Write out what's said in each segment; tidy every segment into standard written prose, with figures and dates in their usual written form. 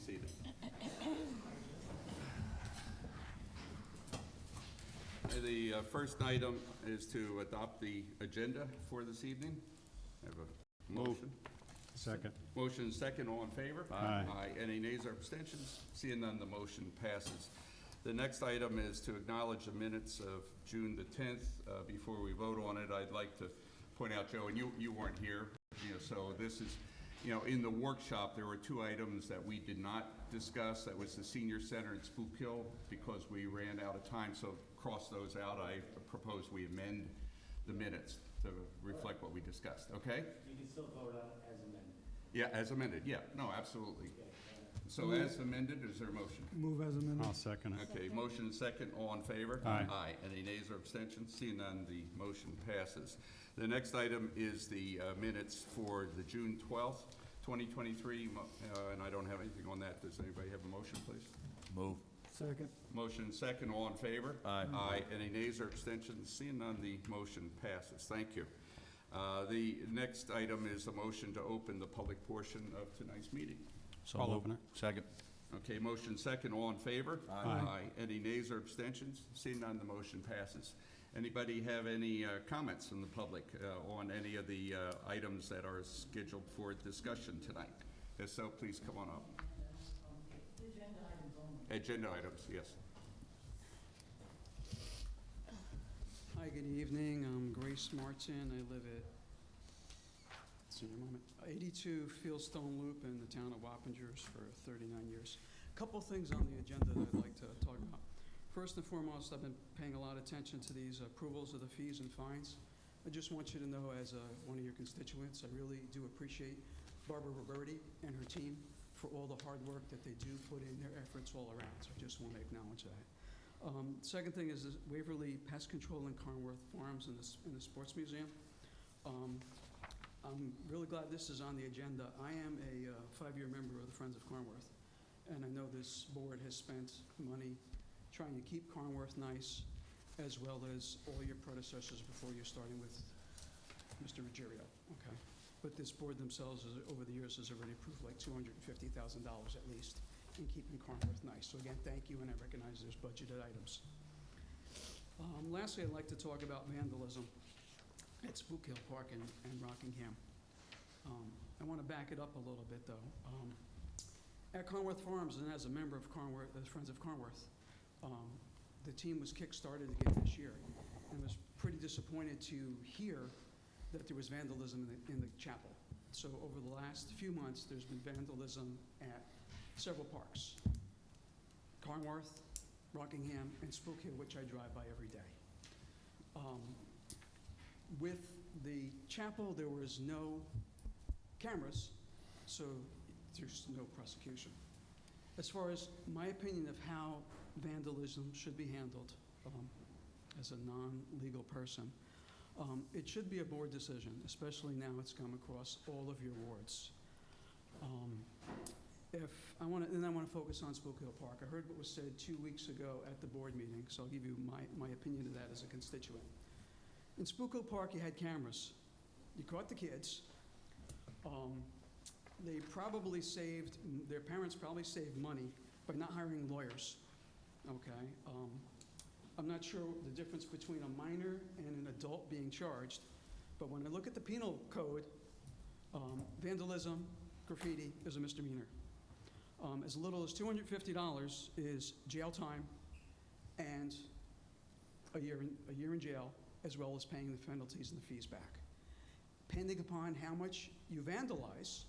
seated. The first item is to adopt the agenda for this evening. I have a motion. Second. Motion and second, all in favor? Aye. Any nays or abstentions? Seeing none, the motion passes. The next item is to acknowledge the minutes of June the 10th. Before we vote on it, I'd like to point out, Joe, and you weren't here, so this is, in the workshop, there were two items that we did not discuss. That was the senior center and Spook Hill, because we ran out of time, so cross those out. I propose we amend the minutes to reflect what we discussed, okay? You can still vote on it as amended. Yeah, as amended, yeah, no, absolutely. So as amended, is there a motion? Move as amended. I'll second it. Okay, motion and second, all in favor? Aye. Aye. Any nays or abstentions? Seeing none, the motion passes. The next item is the minutes for the June 12th, 2023, and I don't have anything on that. Does anybody have a motion, please? Move. Second. Motion and second, all in favor? Aye. Aye. Any nays or abstentions? Seeing none, the motion passes. Thank you. The next item is a motion to open the public portion of tonight's meeting. So I'll moved. open it. Second. Okay, motion second, all in favor? Aye. Any nays or abstentions? Seeing none, the motion passes. Anybody have any comments from the public on any of the items that are scheduled for discussion tonight? If so, please come on up. Agenda items only. Agenda items, yes. Hi, good evening. I'm Grace Martin. I live at, senior moment, 82 Fieldstone Loop in the town of Wappingers for 39 years. A couple things on the agenda that I'd like to talk about. First and foremost, I've been paying a lot of attention to these approvals of the fees and fines. I just want you to know, as one of your constituents, I really do appreciate Barbara Roberti and her team for all the hard work that they do put in their efforts all around. So I just want to acknowledge that. Second thing is the Waverly Pest Control and Carnworth Farms in the Sports Museum. I'm really glad this is on the agenda. I am a 5-year member of the Friends of Carnworth, and I know this board has spent money trying to keep Carnworth nice, as well as all your predecessors before you, starting with Mr. Ruggiero, okay? But this board themselves, over the years, has already approved like $250,000 at least in keeping Carnworth nice. So again, thank you, and I recognize there's budgeted items. Lastly, I'd like to talk about vandalism at Spook Hill Park and Rockingham. I want to back it up a little bit, though. At Carnworth Farms, and as a member of Carnworth, the Friends of Carnworth, the team was kick-started again this year, and was pretty disappointed to hear that there was vandalism in the chapel. So over the last few months, there's been vandalism at several parks: Carnworth, Rockingham, and Spook Hill, which I drive by every day. With the chapel, there was no cameras, so there's no prosecution. As far as my opinion of how vandalism should be handled, as a non-legal person, it should be a board decision, especially now it's come across all of your wards. I want to focus on Spook Hill Park. I heard what was said 2 weeks ago at the board meeting, so I'll give you my opinion of that as a constituent. In Spook Hill Park, you had cameras. You caught the kids. They probably saved, their parents probably saved money by not hiring lawyers, okay? I'm not sure the difference between a minor and an adult being charged, but when I look at the penal code, vandalism, graffiti is a misdemeanor. As little as $250 is jail time and a year in jail, as well as paying the penalties and the fees back. Depending upon how much you vandalize,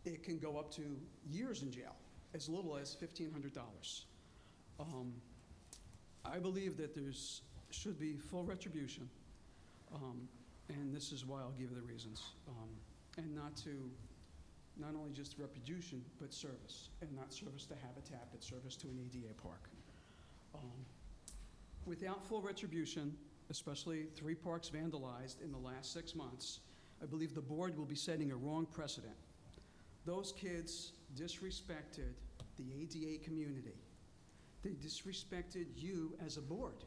it can go up to years in jail, as little as $1,500. I believe that should be full retribution, and this is why I'll give you the reasons. And not only just retribution, but service, and not service to Habitat, but service to an ADA park. Without full retribution, especially 3 parks vandalized in the last 6 months, I believe the board will be setting a wrong precedent. Those kids disrespected the ADA community. They disrespected you as a board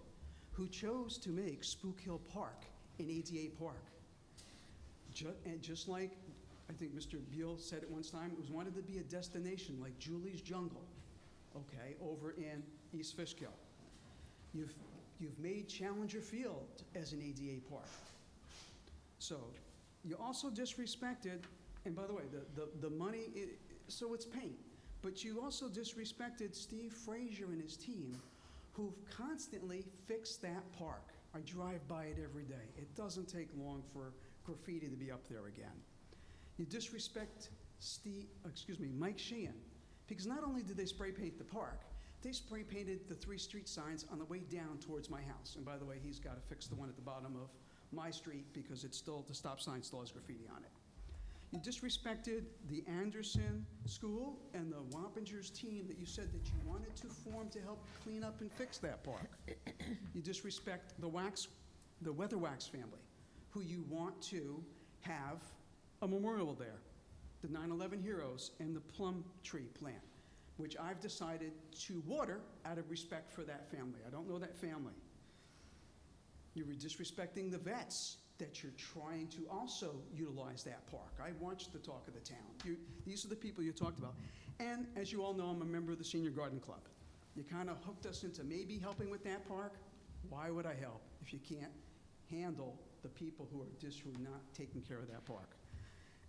who chose to make Spook Hill Park an ADA park. And just like I think Mr. Beal said it once time, it was wanted to be a destination like Julie's Jungle, okay, over in East Fishkill. You've made Challenger Field as an ADA park. So you also disrespected, and by the way, the money, so it's paint, but you also disrespected Steve Frazier and his team, who've constantly fixed that park. I drive by it every day. It doesn't take long for graffiti to be up there again. You disrespect Mike Sheehan, because not only did they spray paint the park, they spray painted the 3 street signs on the way down towards my house. And by the way, he's got to fix the one at the bottom of my street because it's still, the stop sign still has graffiti on it. You disrespected the Anderson School and the Wappingers team that you said that you wanted to form to help clean up and fix that park. You disrespect the Weatherwax family, who you want to have a memorial there, the 9/11 heroes and the plum tree plant, which I've decided to water out of respect for that family. I don't know that family. You were disrespecting the vets that you're trying to also utilize that park. I watched the talk of the town. These are the people you talked about. And as you all know, I'm a member of the Senior Garden Club. You kind of hooked us into maybe helping with that park. Why would I help if you can't handle the people who are not taking care of that park?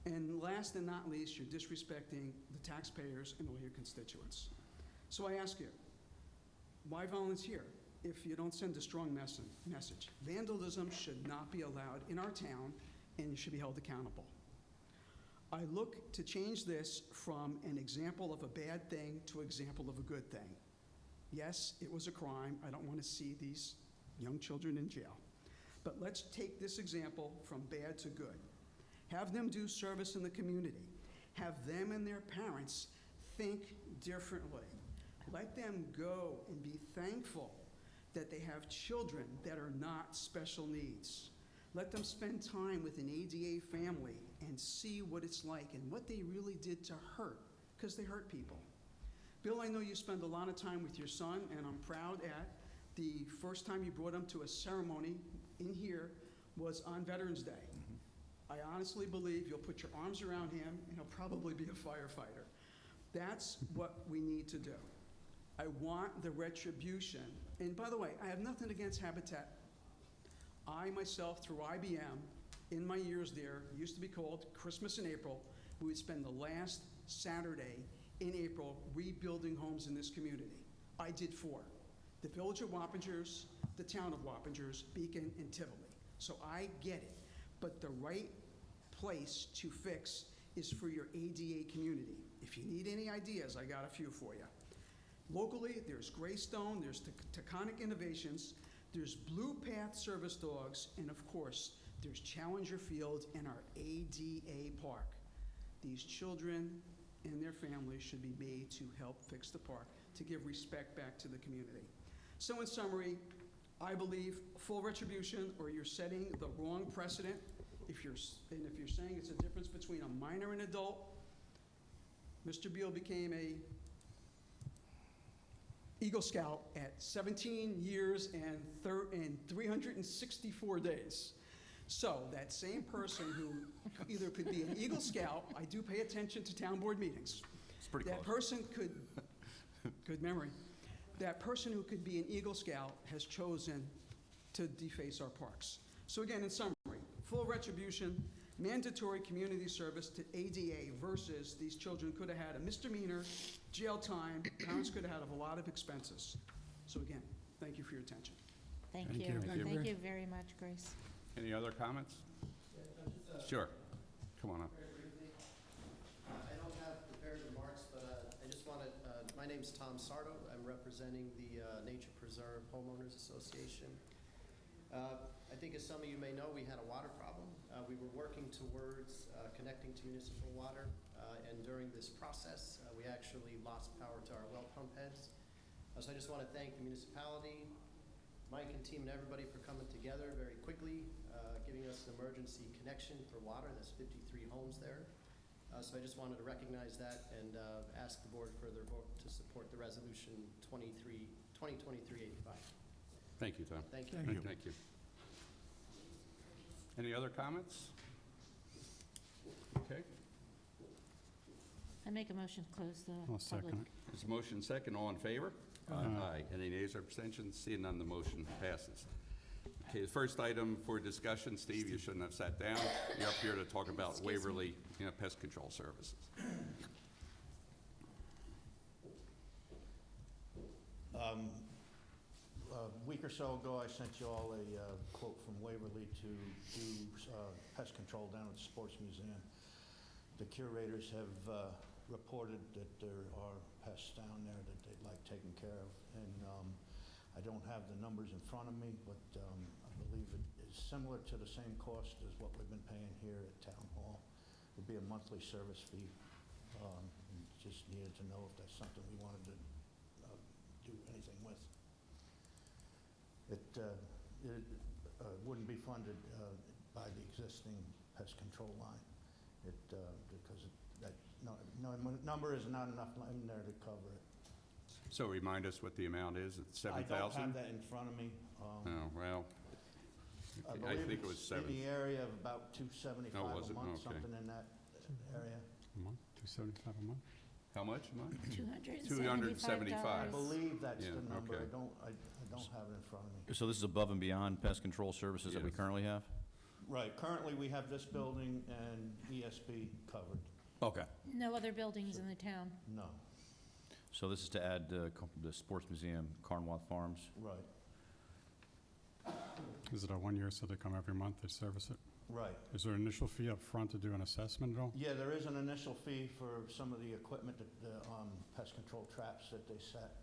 And last and not least, you're disrespecting the taxpayers and all your constituents. So I ask you, why volunteer if you don't send a strong message? Vandalism should not be allowed in our town, and you should be held accountable. I look to change this from an example of a bad thing to an example of a good thing. Yes, it was a crime. I don't want to see these young children in jail. But let's take this example from bad to good. Have them do service in the community. Have them and their parents think differently. Let them go and be thankful that they have children that are not special needs. Let them spend time with an ADA family and see what it's like and what they really did to hurt, because they hurt people. Bill, I know you spend a lot of time with your son, and I'm proud at the first time you brought him to a ceremony in here was on Veterans Day. I honestly believe you'll put your arms around him and he'll probably be a firefighter. That's what we need to do. I want the retribution. And by the way, I have nothing against Habitat. I myself, through IBM, in my years there, used to be called Christmas in April. We would spend the last Saturday in April rebuilding homes in this community. I did 4. The Village of Wappingers, the Town of Wappingers, Beacon, and Tivoli. So I get it. But the right place to fix is for your ADA community. If you need any ideas, I got a few for you. Locally, there's Greystone, there's Taconic Innovations, there's Blue Path Service Dogs, and of course, there's Challenger Field and our ADA Park. These children and their families should be made to help fix the park, to give respect back to the community. So in summary, I believe full retribution, or you're setting the wrong precedent. If you're saying it's a difference between a minor and adult, Mr. Beal became a Eagle Scout at 17 years and 364 days. So that same person who either could be an Eagle Scout, I do pay attention to town board meetings. It's pretty That close. person could, good memory, that person who could be an Eagle Scout has chosen to deface our parks. So again, in summary, full retribution, mandatory community service to ADA versus these children could have had a misdemeanor, jail time, parents could have had a lot of expenses. So again, thank you for your attention. Thank Thank you. you. Thank you very much, Grace. Any other comments? Sure. Come on up. Very briefly, I don't have prepared remarks, but I just wanted, my name's Tom Sardo. I'm representing the Nature Preserve Homeowners Association. I think as some of you may know, we had a water problem. We were working towards connecting to municipal water, and during this process, we actually lost power to our well pump heads. So I just want to thank the municipality, Mike and team and everybody for coming together very quickly, giving us an emergency connection for water. That's 53 homes there. So I just wanted to recognize that and ask the board for their vote to support the resolution 2023-85. Thank you, Tom. Thank you. Thank you. Any other comments? Okay. I make a motion to close the I'll public. second it. There's a motion second, all in favor? Aye. Any nays or abstentions? Seeing none, the motion passes. Okay, the first item for discussion, Steve, you shouldn't have sat down. You're up here to talk about Excuse me. Waverly, pest control services. A week or so ago, I sent you all a quote from Waverly to do pest control down at the Sports Museum. The curators have reported that there are pests down there that they'd like taken care of. And I don't have the numbers in front of me, but I believe it is similar to the same cost as what we've been paying here at Town Hall. It'd be a monthly service fee. And just needed to know if that's something we wanted to do anything with. It wouldn't be funded by the existing pest control line. Because that number is not enough in there to cover it. So remind us what the amount is, it's 7,000? I don't have that in front of me. Oh, well, I I believe think it was it's 7. in the area of about $275 Oh, was a it? month, Okay. something in that area. A month, $275 a month? How much a month? $275. I $275. believe that's Yeah, the number. okay. I don't have it in front of me. So this is above and beyond pest control services that we Yes. currently have? Right, currently we have this building and ESB covered. Okay. No other buildings in the town. No, So this is to add the Sports Museum, Carnwath Farms? right, Is it a 1 year, so they come every month, they service it? right. Is there an initial fee up front to do an assessment at all? Yeah, there is an initial fee for some of the equipment, the pest control traps that they set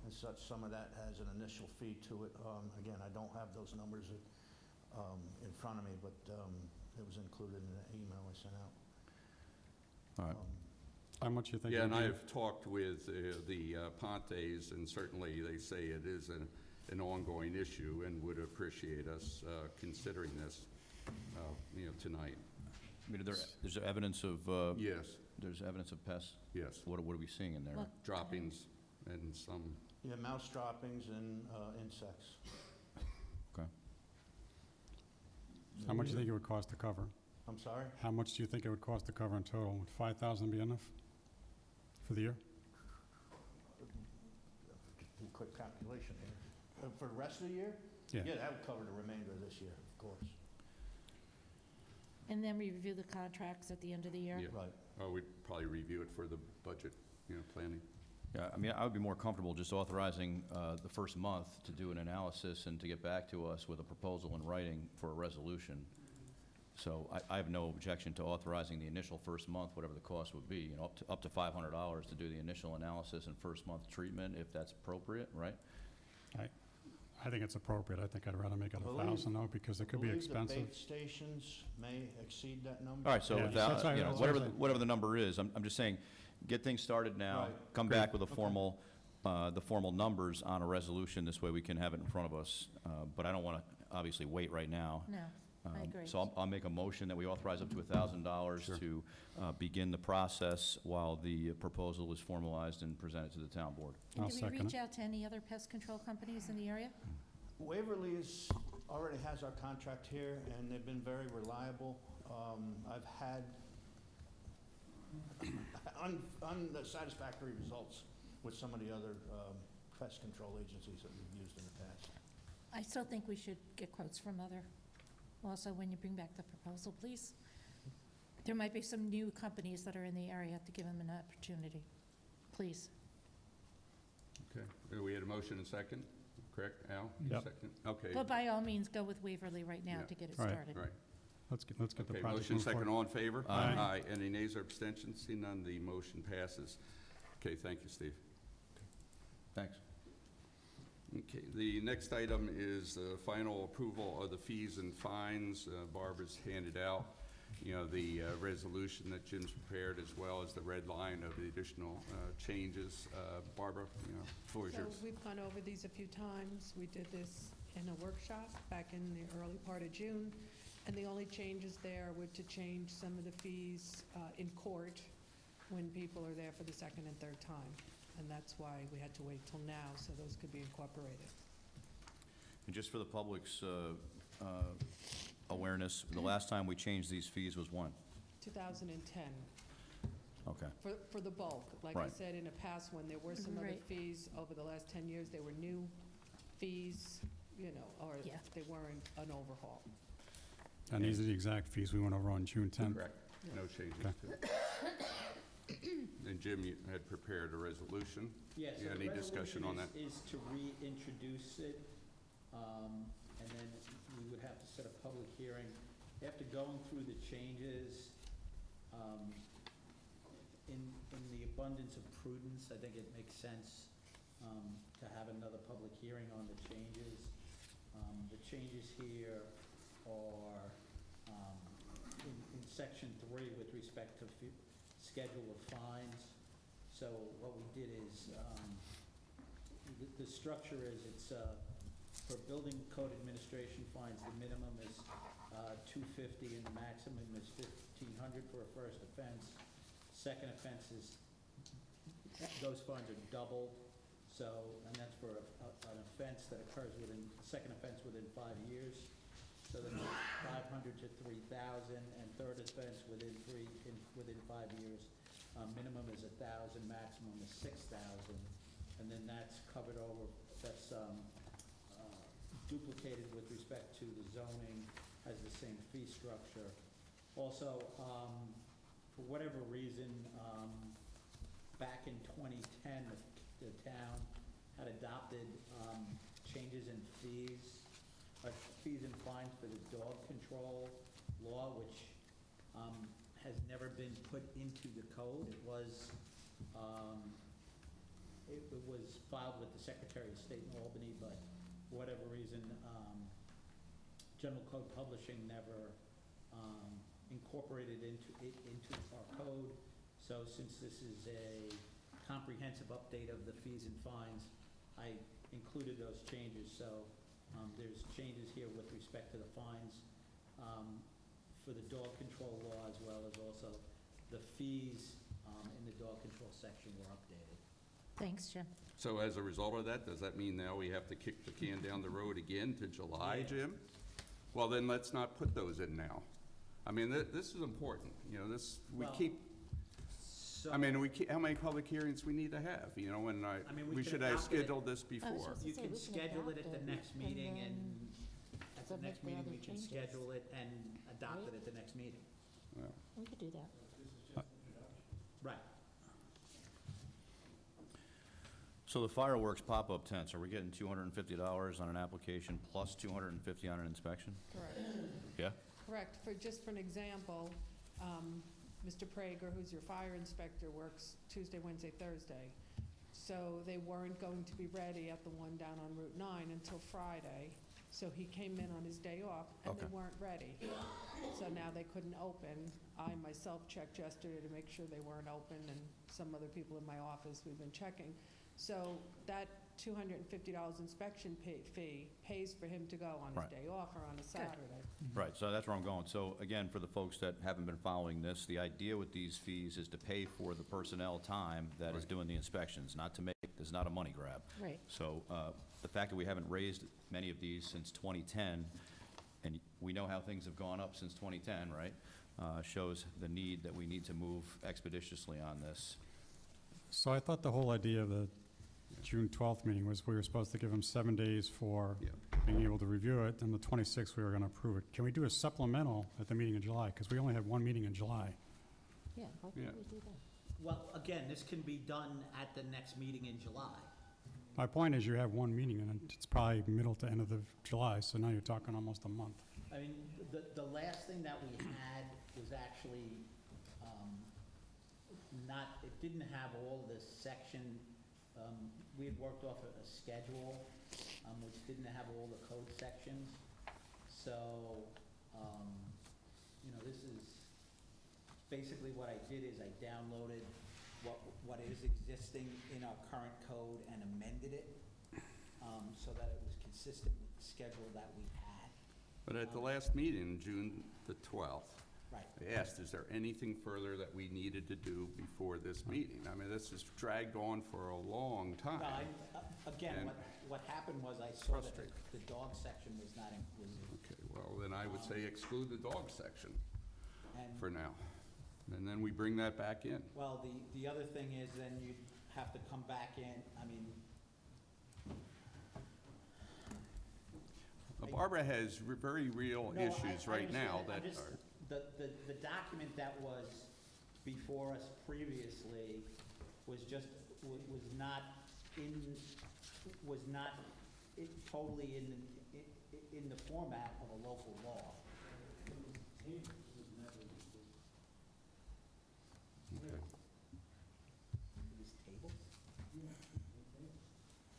and such. Some of that has an initial fee to it. Again, I don't have those numbers in front of me, but it was included in the email I sent out. All right. How much you think? Yeah, it and would be? I've talked with the Pontes, and certainly they say it is an ongoing issue and would appreciate us considering this, tonight. I mean, there's evidence of, Yes, there's evidence of pests? yes, What are we seeing in there? What- droppings and some, Yeah, mouse droppings and insects. Okay. How much do you think it would cost to cover? I'm sorry? How much do you think it would cost to cover in total? Would 5,000 be enough for the year? Just do a quick calculation here. For the rest of the year? Yeah. Yeah, that would cover the remainder of this year, of course. And then we review the contracts at the end of the year? Yeah. Right. we'd probably review it for the budget, planning. Yeah, I mean, I would be more comfortable just authorizing the first month to do an analysis and to get back to us with a proposal in writing for a resolution. So I have no objection to authorizing the initial first month, whatever the cost would be, up to $500 to do the initial analysis and first month treatment, if that's appropriate, right? I think it's appropriate. I think I'd rather make it I believe- 1,000 though, because it could be I believe the expensive. bait stations may exceed that number. All right, so Yeah, without, that's right, that's what I'm saying. whatever the number is, I'm just saying, get things started now, Right. come Great. back with Okay. the formal numbers on a resolution, this way we can have it in front of us. But I don't want to obviously wait right now. No, I agree. So I'll make a motion that we authorize up to $1,000 Sure. to begin the process while the proposal is formalized and presented to the town board. And I'll do we second reach it. out to any other pest control companies in the area? Waverly already has our contract here, and they've been very reliable. I've had unsatisfactory results with some of the other pest control agencies that we've used in the past. I still think we should get quotes from other, also when you bring back the proposal, please. There might be some new companies that are in the area to give them an opportunity. Please. Okay, we had a motion and second, correct, Al? Yep. Second? Okay, But by all means, go with Waverly right now Yeah. to get it Right. started. right. Let's get the Okay, project motion moved second, forward. all in favor? Aye. Any nays or abstentions? Seeing none, the motion passes. Okay, thank you, Steve. Thanks. Okay, the next item is the final approval of the fees and fines. Barbara's handed out, the resolution that Jim's prepared, as well as the red line of the additional changes. Barbara, floor is So yours. we've gone over these a few times. We did this in a workshop back in the early part of June. And the only changes there were to change some of the fees in court when people are there for the second and third time. And that's why we had to wait till now, so those could be incorporated. And just for the public's awareness, the last time we changed these fees was when? 2010. Okay. For the bulk. Like I Right. said, in the past, when there were some other Right. fees, over the last 10 years, they were new fees, or Yeah. they weren't an overhaul. And these are the exact fees we went over on June 10th. Correct. No changes Okay. to it. And Jim, you had prepared a resolution. Yeah, so Yeah, the any discussion on resolution is to reintroduce it, and then we would have to set a public hearing. After going through the changes, in the abundance of prudence, I think it makes sense to have another public hearing on the changes. The changes here are in section 3 with respect to schedule of fines. So what we did is, the structure is, it's, for building code administration fines, the minimum is $250 and the maximum is $1,500 for a first offense. Second offense is, those fines are doubled, so, and that's for an offense that occurs second offense within 5 years. So then 500 to 3,000, and third offense within 5 years. Minimum is 1,000, maximum is 6,000, and then that's covered over, that's duplicated with respect to the zoning, has the same fee structure. Also, for whatever reason, back in 2010, the town had adopted changes in fees and fines for the dog control law, which has never been put into the code. It was filed with the Secretary of State in Albany, but for whatever reason, General Code Publishing never incorporated into our code. So since this is a comprehensive update of the fees and fines, I included those changes. So there's changes here with respect to the fines for the dog control law, as well as also the fees in the dog control section were updated. Thanks, Jim. So as a result of that, does that mean now we have to kick the can down the road again to July, Yeah. Jim? Well, then let's not put those in now. I mean, this is important, we Well, keep, So, how many public hearings we need to have, and I mean, we we could should have adopt it. scheduled this I was before. just- you So can we can schedule it at adopt the it, next and meeting, then and at the submit next the meeting, other we can changes. schedule it and adopt it Right. at the next meeting. Well, We could do that. Right. So the fireworks pop-up tents, are we getting $250 on an application plus $250 on an inspection? Correct. Yeah? Correct. Just for an example, Mr. Prager, who's your fire inspector, works Tuesday, Wednesday, Thursday. So they weren't going to be ready at the one down on Route 9 until Friday. So he came in on his day off, and they Okay. weren't ready. So now they couldn't open. I myself checked yesterday to make sure they weren't open, and some other people in my office, we've been checking. So that $250 inspection fee pays for him to go on his Right. day off or on a Saturday. Right, so that's where I'm going. So again, for the folks that haven't been following this, the idea with these fees is to pay for the personnel time that is Right. doing the inspections, not to make, it's not a money grab. Right. So the fact that we haven't raised many of these since 2010, and we know how things have gone up since 2010, right? Shows the need that we need to move expeditiously on this. So I thought the whole idea of the June 12th meeting was we were supposed to give them 7 days for Yeah. being able to review it, and the 26th we were going to approve it. Can we do a supplemental at the meeting in July? Because we only had one meeting in July. Yeah, why Yeah. can't we do that? Well, again, this can be done at the next meeting in July. My point is you have one meeting, and it's probably middle to end of the July, so now you're talking almost a month. I mean, the last thing that we had was actually it didn't have all this section. We had worked off a schedule, which didn't have all the code sections. So, this is, basically what I did is I downloaded what is existing in our current code and amended it, so that it was consistent with the schedule that we had. But at the last meeting, June the 12th, Right. I asked, is there anything further that we needed to do before this meeting? I mean, this has dragged on for a long time. No, again, And- what happened was I saw that Frustrating. the dog section was not included. Okay, well, then I would say exclude the dog section And for now. And then we bring that back in. Well, the other thing is then you'd have to come back in, I mean, Barbara has very real no, issues I right now understand. that I'm just- are, The document that was before us previously was just, was not totally in the format of a local law. This table?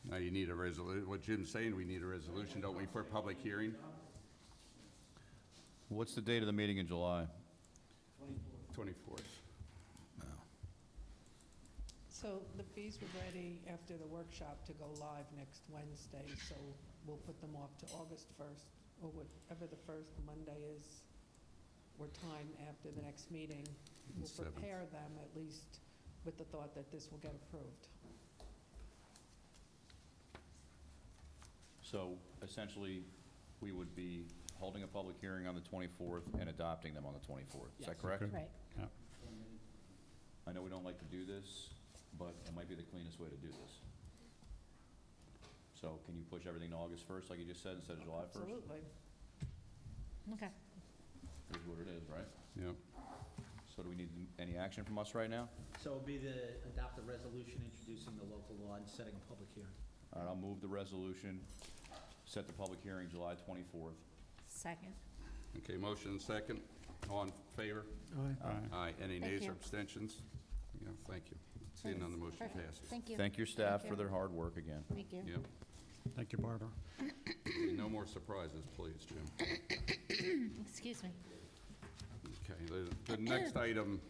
now you need a resolution. What Jim's saying, we need a resolution, don't we, for a public hearing? What's the date of the meeting in July? 24th. So the fees were ready after the workshop to go live next Wednesday, so we'll put them off to August 1st, or whatever the first Monday is, or time after the next meeting. We'll Seventh. prepare them at least with the thought that this will get approved. So essentially, we would be holding a public hearing on the 24th and adopting them on the 24th. Is that Yes. correct? Okay. Right. I know we don't like to do this, but it might be the cleanest way to do this. So can you push everything to August 1st, like you just said, instead of July 1st? Absolutely. Okay. Is what it is, right? Yeah. So do we need any action from us right now? So it'll be adopt a resolution introducing the local law and setting a public hearing. All right, I'll move the resolution, set the public hearing July 24th. Second. Okay, motion and second. All in favor? Aye. Aye. Any Thank nays you. or abstentions? Yeah, thank you. Seeing none, the motion Perfect. passes. Thank you. Thank your staff Thank for you. their hard work again. Thank you. Yeah. Thank you, Barbara. No more surprises, please, Jim. Excuse me. Okay, the next item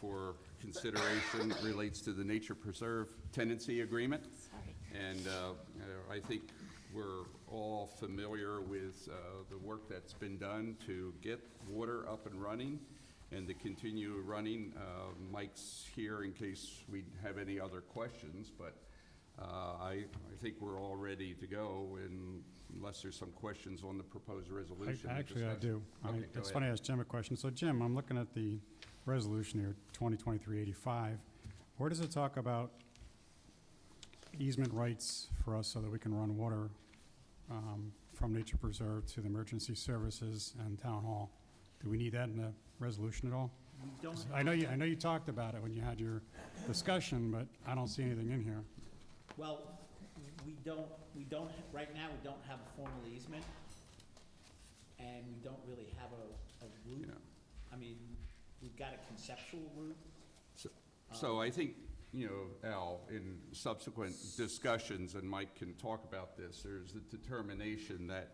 for consideration relates to the Nature Preserve Tenancy Agreement. Sorry. And I think we're all familiar with the work that's been done to get water up and running and to continue running. Mike's here in case we have any other questions, but I think we're all ready to go unless there's some questions on the proposed resolution. to Actually, I discuss. do. Okay, go It's ahead. funny, I asked Jim a question. So Jim, I'm looking at the resolution here, 2023-85. Where does it talk about easement rights for us so that we can run water from Nature Preserve to the emergency services and town hall? Do we need that in the resolution at all? We don't, I know you talked about it when you had your discussion, but I don't see anything in here. well, we don't, right now, we don't have a formal easement, and we don't really have a route. Yeah. I mean, we've got a conceptual route. So I think, you know, Al, in subsequent discussions, and Mike can talk about this, there's the determination that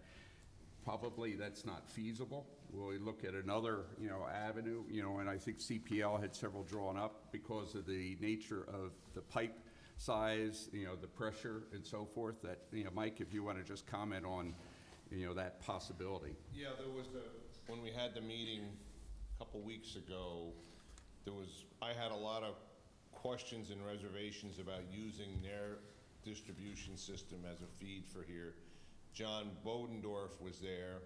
probably that's not feasible. We'll look at another, you know, avenue, you know, and I think CPL had several drawn up because of the nature of the pipe size, you know, the pressure and so forth, that, you know, Mike, if you want to just comment on, you know, that possibility. Yeah, there was when we had the meeting a couple weeks ago, I had a lot of questions and reservations about using their distribution system as a feed for here. John Bodendorf was there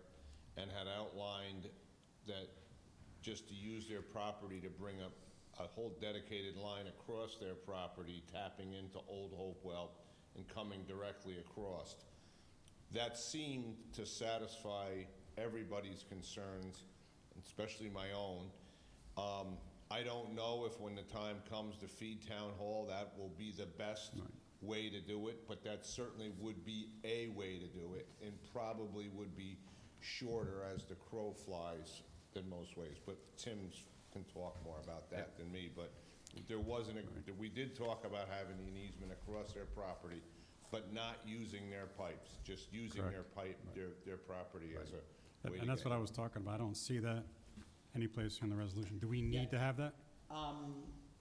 and had outlined that just to use their property to bring up a whole dedicated line across their property, tapping into Old Hopewell and coming directly across. That seemed to satisfy everybody's concerns, especially my own. I don't know if when the time comes to feed town hall, that will be the best way to do it, but that certainly would be a way to do it, and probably would be shorter as the crow flies than most ways. But Tim can talk more about that than me, but there wasn't we did talk about having an easement across their property, but not using their pipes, just using their pipe, their property as a way to And that's get what I was talking about. I don't see that anyplace in the resolution. Do we need to have that?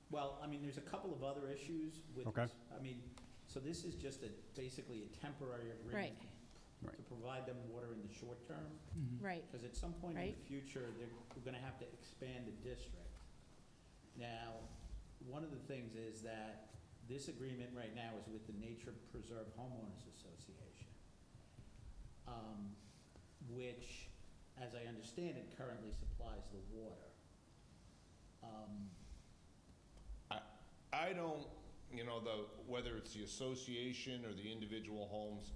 Well, I mean, there's a couple of other issues with, Okay. I mean, so this is just basically a temporary agreement Right. to provide them water in the short term, Right. because at some point in Right. the future, we're gonna have to expand the district. Now, one of the things is that this agreement right now is with the Nature Preserve Homeowners Association, which, as I understand it, currently supplies the water. I don't, whether it's the association or the individual homes,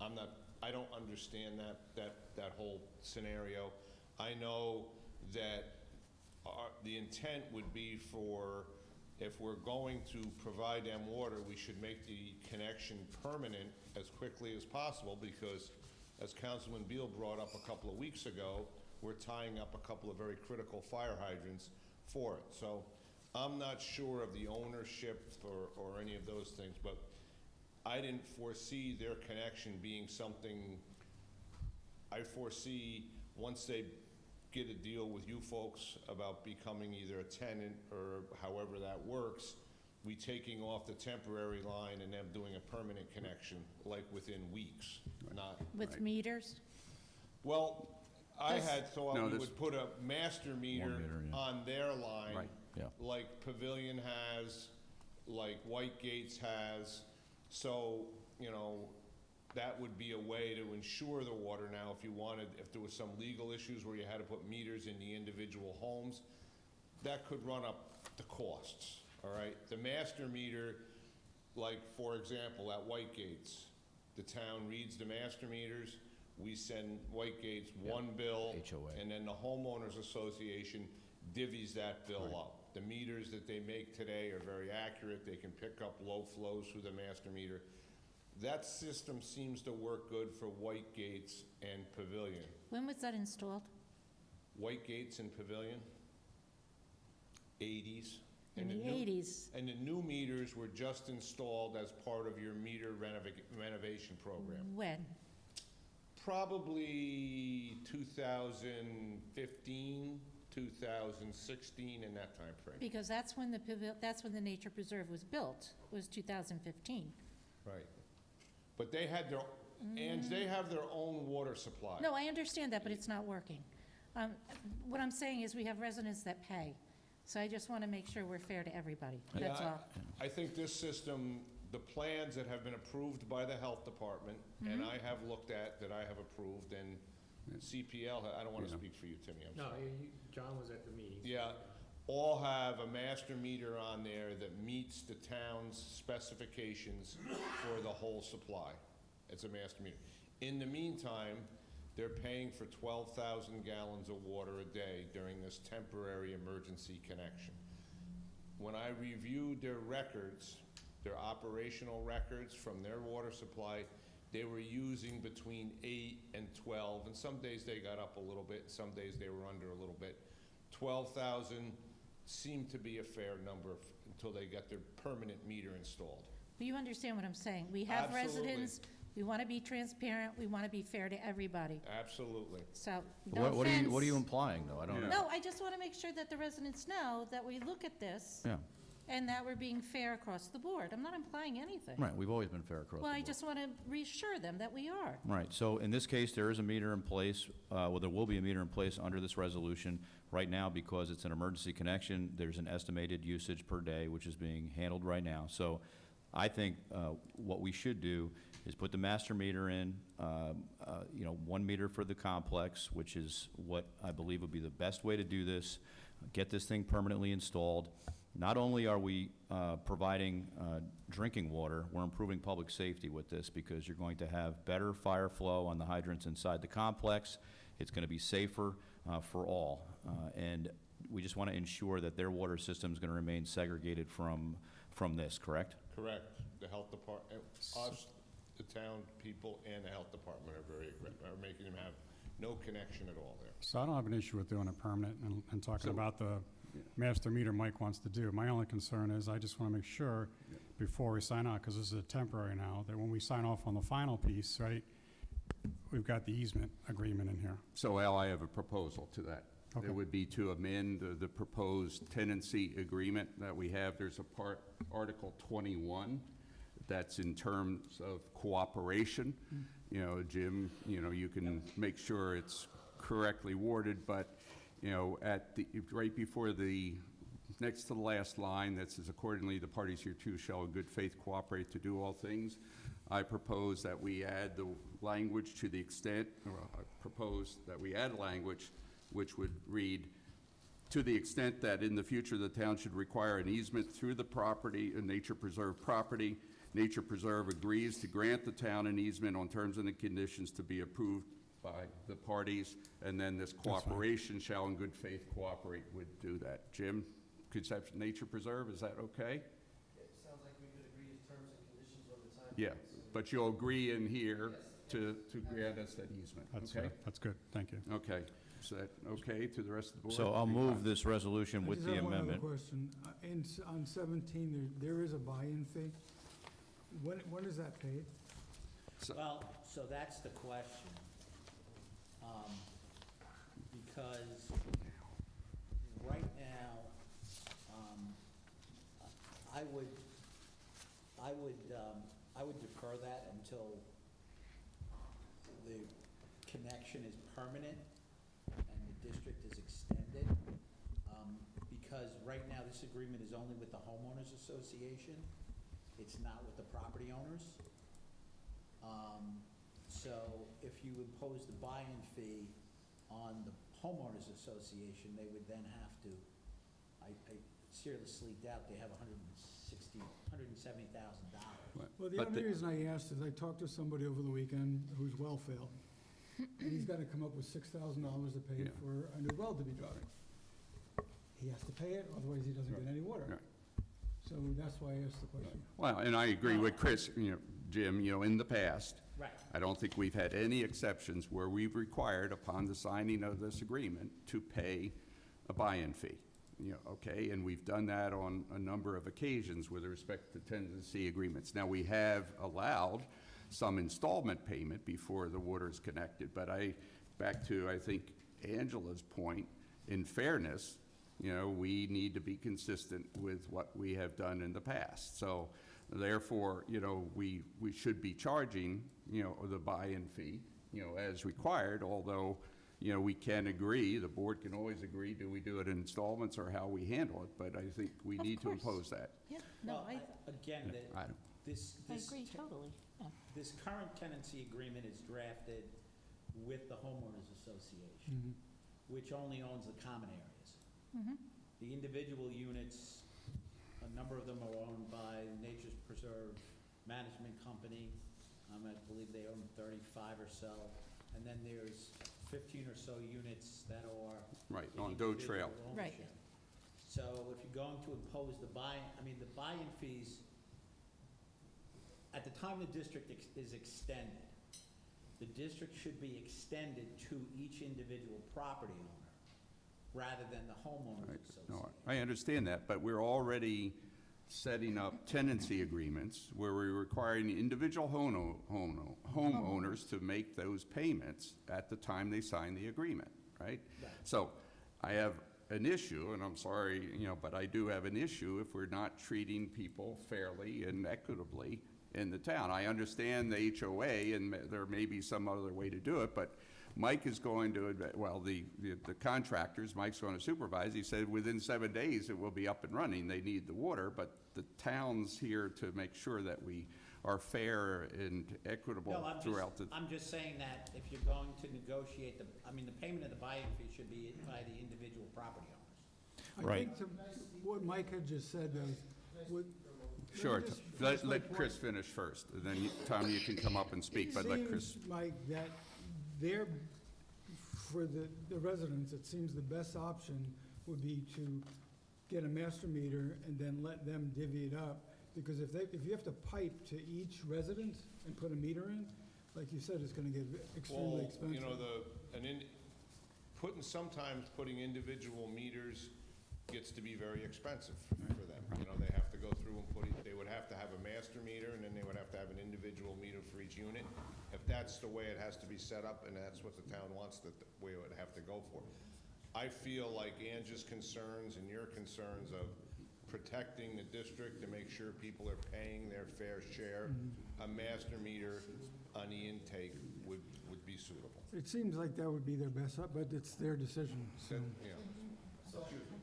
I don't understand that whole scenario. I know that the intent would be for, if we're going to provide them water, we should make the connection permanent as quickly as possible, because as Councilman Beal brought up a couple of weeks ago, we're tying up a couple of very critical fire hydrants for it. So I'm not sure of the ownership or any of those things, but I didn't foresee their connection being something, I foresee once they get a deal with you folks about becoming either a tenant or however that works, we taking off the temporary line and them doing a permanent connection, like within weeks, not. With meters? Well, I Does- had thought No, we this- would put a master meter meter, yeah. on their line. Right. Yeah. Like Pavilion has, like White Gates has. So, that would be a way to ensure the water. Now, if there was some legal issues where you had to put meters in the individual homes, that could run up the costs, all right? The master meter, like, for example, at White Gates, the town reads the master meters, we send White Gates one bill. HOA. And then the homeowners association divvies that bill up. The meters that they make today are very accurate. They can pick up low flows through the master meter. That system seems to work good for White Gates and Pavilion. When was that installed? White Gates and Pavilion, 80s. In And the new- 80s? And the new meters were just installed as part of your meter renovation program. When? Probably 2015, 2016, in that time frame. Because that's when the Nature Preserve was built, was 2015. Right. But they had they have their own water supply. No, I understand that, but it's not working. What I'm saying is we have residents that pay, so I just want to make sure we're fair to everybody, that's Yeah, all. I think this system, the plans that have been approved by the health department, and I have looked at, that I have approved, and CPL, I don't want to Yeah. speak for you, Timmy, I'm No, sorry. John was at the meeting. Yeah, all have a master meter on there that meets the town's specifications for the whole supply. It's a master meter. In the meantime, they're paying for 12,000 gallons of water a day during this temporary emergency connection. When I reviewed their records, their operational records from their water supply, they were using between 8 and 12, and some days they got up a little bit, some days they were under a little bit. 12,000 seemed to be a fair number until they got their permanent meter installed. But you understand what I'm saying? We have Absolutely. residents, we want to be transparent, we want to be fair to everybody. Absolutely. So, no What are you offense. implying, though? I don't know. No, I just want to make sure that the residents know that we look at this Yeah, and that we're being fair across the board. I'm not implying anything. right, we've always been fair across the Well, I board. just want to reassure them that we are. Right, so in this case, there is a meter in place, well, there will be a meter in place under this resolution. Right now, because it's an emergency connection, there's an estimated usage per day, which is being handled right now. So I think what we should do is put the master meter in, 1 meter for the complex, which is what I believe would be the best way to do this, get this thing permanently installed. Not only are we providing drinking water, we're improving public safety with this, because you're going to have better fire flow on the hydrants inside the complex. It's going to be safer for all. And we just want to ensure that their water system is going to remain segregated from this, correct? Correct. The health department, us, the town people, and the health department are making them have no connection at all there. So I don't have an issue with doing it permanent and talking So- about the master meter Mike wants to do. My only concern is I just want to make sure before we sign out, because this is a temporary now, that when we sign off on the final piece, right, we've got the easement agreement in here. So Al, I have a proposal to that. Okay. It would be to amend the proposed tenancy agreement that we have. There's a part, Article 21, that's in terms of cooperation. Jim, you can make sure it's correctly worded, but, right before next to the last line, that says, accordingly, the parties hereto shall in good faith cooperate to do all things. I propose that we add the language to the extent, I propose that we add language which would read, to the extent that in the future the town should require an easement through the property, a nature preserve property, Nature Preserve agrees to grant the town an easement on terms and the conditions to be approved by the parties, and then this cooperation shall in good faith cooperate would do that. Jim, Conception Nature Preserve, is that okay? It sounds like we could agree to terms and conditions on the time. Yeah, but you'll agree in here to grant us that easement, okay? That's good, thank you. Okay, is that okay to the rest of the board? So I'll move this resolution with the amendment. I just have one other question. On 17, there is a buy-in fee. When is that paid? Well, so that's the question. Because right now, I would defer that until the connection is permanent and the district is extended. Because right now, this agreement is only with the homeowners association. It's not with the property owners. So if you impose the buy-in fee on the homeowners association, they would then have to, I seriously doubt they have $170,000. Well, the But only reason I asked is I talked to somebody over the weekend who's well-filled, and he's got to come up with $6,000 to pay Yeah. for a new well to be dug. He has to pay it, otherwise he doesn't get any water. Right. So that's why I asked the question. Well, and I agree with Chris, Jim, in the past, Right. I don't think we've had any exceptions where we've required, upon the signing of this agreement, to pay a buy-in fee. Okay, and we've done that on a number of occasions with respect to tenancy agreements. Now, we have allowed some installment payment before the water is connected, but back to, I think, Angela's point, in fairness, we need to be consistent with what we have done in the past. So therefore, we should be charging, the buy-in fee, as required, although, we can agree, the board can always agree, do we do it in installments or how we handle it, but I think we Of need to course. impose that. Yeah, no, Well, again, I don't- this, I this, agree totally. Yeah. this current tenancy agreement is drafted with the homeowners association, which only owns the common areas. Mhm. The individual units, a number of them are owned by Nature's Preserve Management Company. I believe they own 35 or so. And then there's 15 or so units that are Right, in on Doe Trail. individual Right. ownership. So if you're going to impose the the buy-in fees, at the time the district is extended, the district should be extended to each individual property owner rather than the homeowners Right. association. No, I understand that, but we're already setting up tenancy agreements where we're requiring individual homeowners to make those payments at the time they sign the agreement, right? Right. So I have an issue, and I'm sorry, but I do have an issue if we're not treating people fairly and equitably in the town. I understand the HOA, and there may be some other way to do it, but Mike is going to, the contractors, Mike's going to supervise, he said within 7 days it will be up and running. They need the water, but the town's here to make sure that we are fair and equitable No, throughout the. I'm just saying that if you're going to negotiate the payment of the buy-in fee should be by the individual property owners. I Right. think what Mike had just said is, Sure, just let finish my point. Chris finish first, and then Tom, you can come up and speak, but let Chris. It seems, Mike, that for the residents, it seems the best option would be to get a master meter and then let them divvy it up. Because if you have to pipe to each resident and put a meter in, like you said, it's gonna get extremely expensive. Sometimes putting individual meters gets to be very expensive for them. They have to go through and they would have to have a master meter, and then they would have to have an individual meter for each unit. If that's the way it has to be set up, and that's what the town wants, the way it would have to go for. I feel like Angie's concerns and your concerns of protecting the district to make sure people are paying their fair share, a master meter on the intake would be suitable. It seems like that would be their best, but it's their decision, so. So, no, you're fine,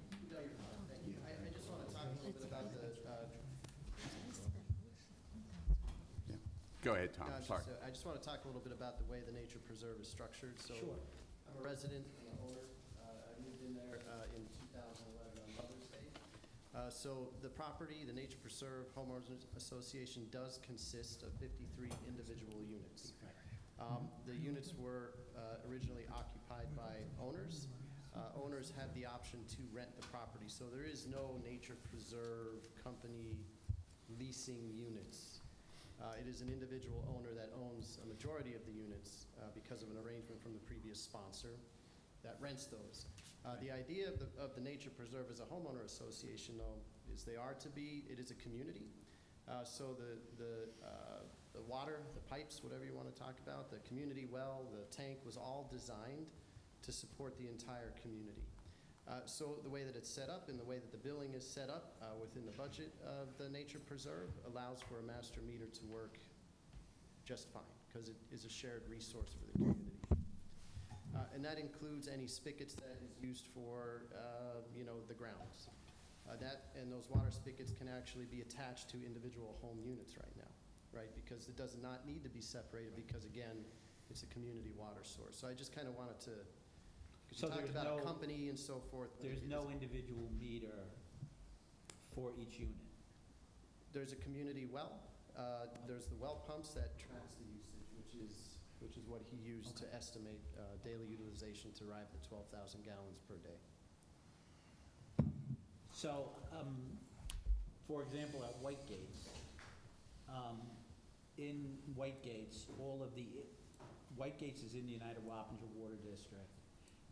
thank you. I just want to talk a little bit about the, Go ahead, Tom, Gotcha. sorry. So I just want to talk a little bit about the way the Nature Preserve is structured. So Sure. I'm a resident and an owner. I moved in there in 2000. So the property, the Nature Preserve Homeowners Association does consist of 53 individual units. The units were originally occupied by owners. Owners have the option to rent the property, so there is no Nature Preserve company leasing units. It is an individual owner that owns a majority of the units because of an arrangement from the previous sponsor that rents those. The idea of the Nature Preserve as a homeowner association, though, is it is a community. So the water, the pipes, whatever you want to talk about, the community well, the tank was all designed to support the entire community. So the way that it's set up and the way that the billing is set up within the budget of the Nature Preserve allows for a master meter to work just fine because it is a shared resource for the community. And that includes any spigots that is used for, the grounds. And those water spigots can actually be attached to individual home units right now, right? Because it does not need to be separated because, again, it's a community water source. So I just kind of wanted to, because So you talked there's about a no- company and so forth. but There's it no is- individual meter for each unit? There's a community well. There's the well pumps that tracks the usage, which is what he used to estimate daily utilization to arrive at 12,000 gallons per day. So, for example, at White Gates, in White Gates, White Gates is in the United Wappinger Water District,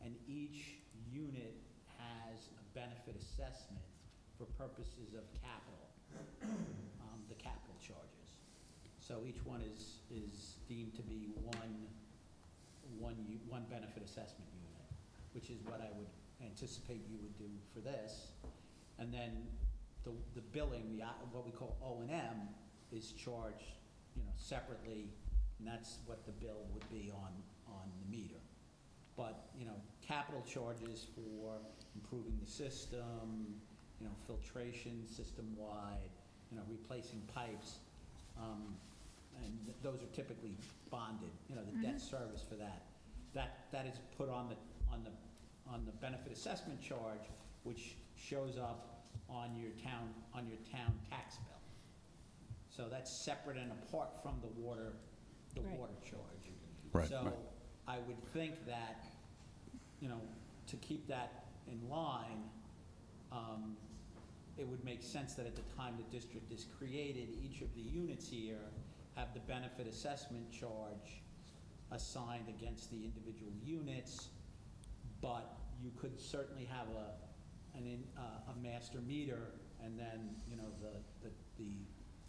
and each unit has a benefit assessment for purposes of capital, the capital charges. So each one is deemed to be one benefit assessment unit, which is what I would anticipate you would do for this. And then the billing, what we call O&M, is charged, separately, and that's what the bill would be on the meter. But, capital charges for improving the system, filtration system-wide, replacing pipes, and those are typically bonded, the debt service for that. That is put on the benefit assessment charge, which shows up on your town tax bill. So that's separate and apart from the water Right. charge. Right, So right. I would think that, to keep that in line, it would make sense that at the time the district is created, each of the units here have the benefit assessment charge assigned against the individual units, but you could certainly have a master meter, and then,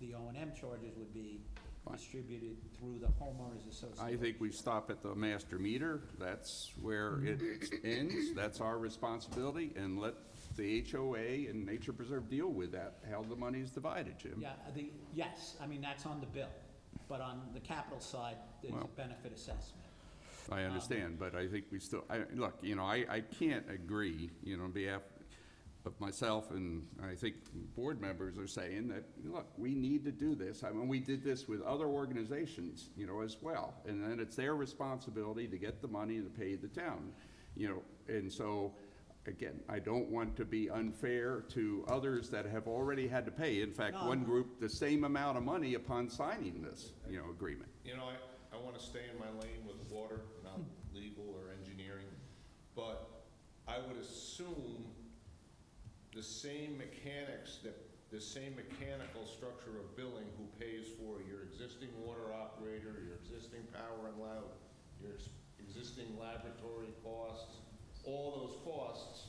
the O&M charges would be Fine. distributed through the homeowners association. I think we stop at the master meter. That's where it ends. That's our responsibility, and let the HOA and Nature Preserve deal with that, how the money is divided, Jim. Yeah, yes, that's on the bill, but on the capital side, there's Well- a benefit assessment. I understand, but I think we still, look, I can't agree, on behalf of myself, and I think board members are saying that, look, we need to do this. I mean, we did this with other organizations, as well. And then it's their responsibility to get the money to pay the town, And so, again, I don't want to be unfair to others that have already had to pay. In fact, No. one group, the same amount of money upon signing this, agreement. I want to stay in my lane with water, not legal or engineering, but I would assume the same mechanical structure of billing who pays for your existing water operator, your existing power and your existing laboratory costs, all those costs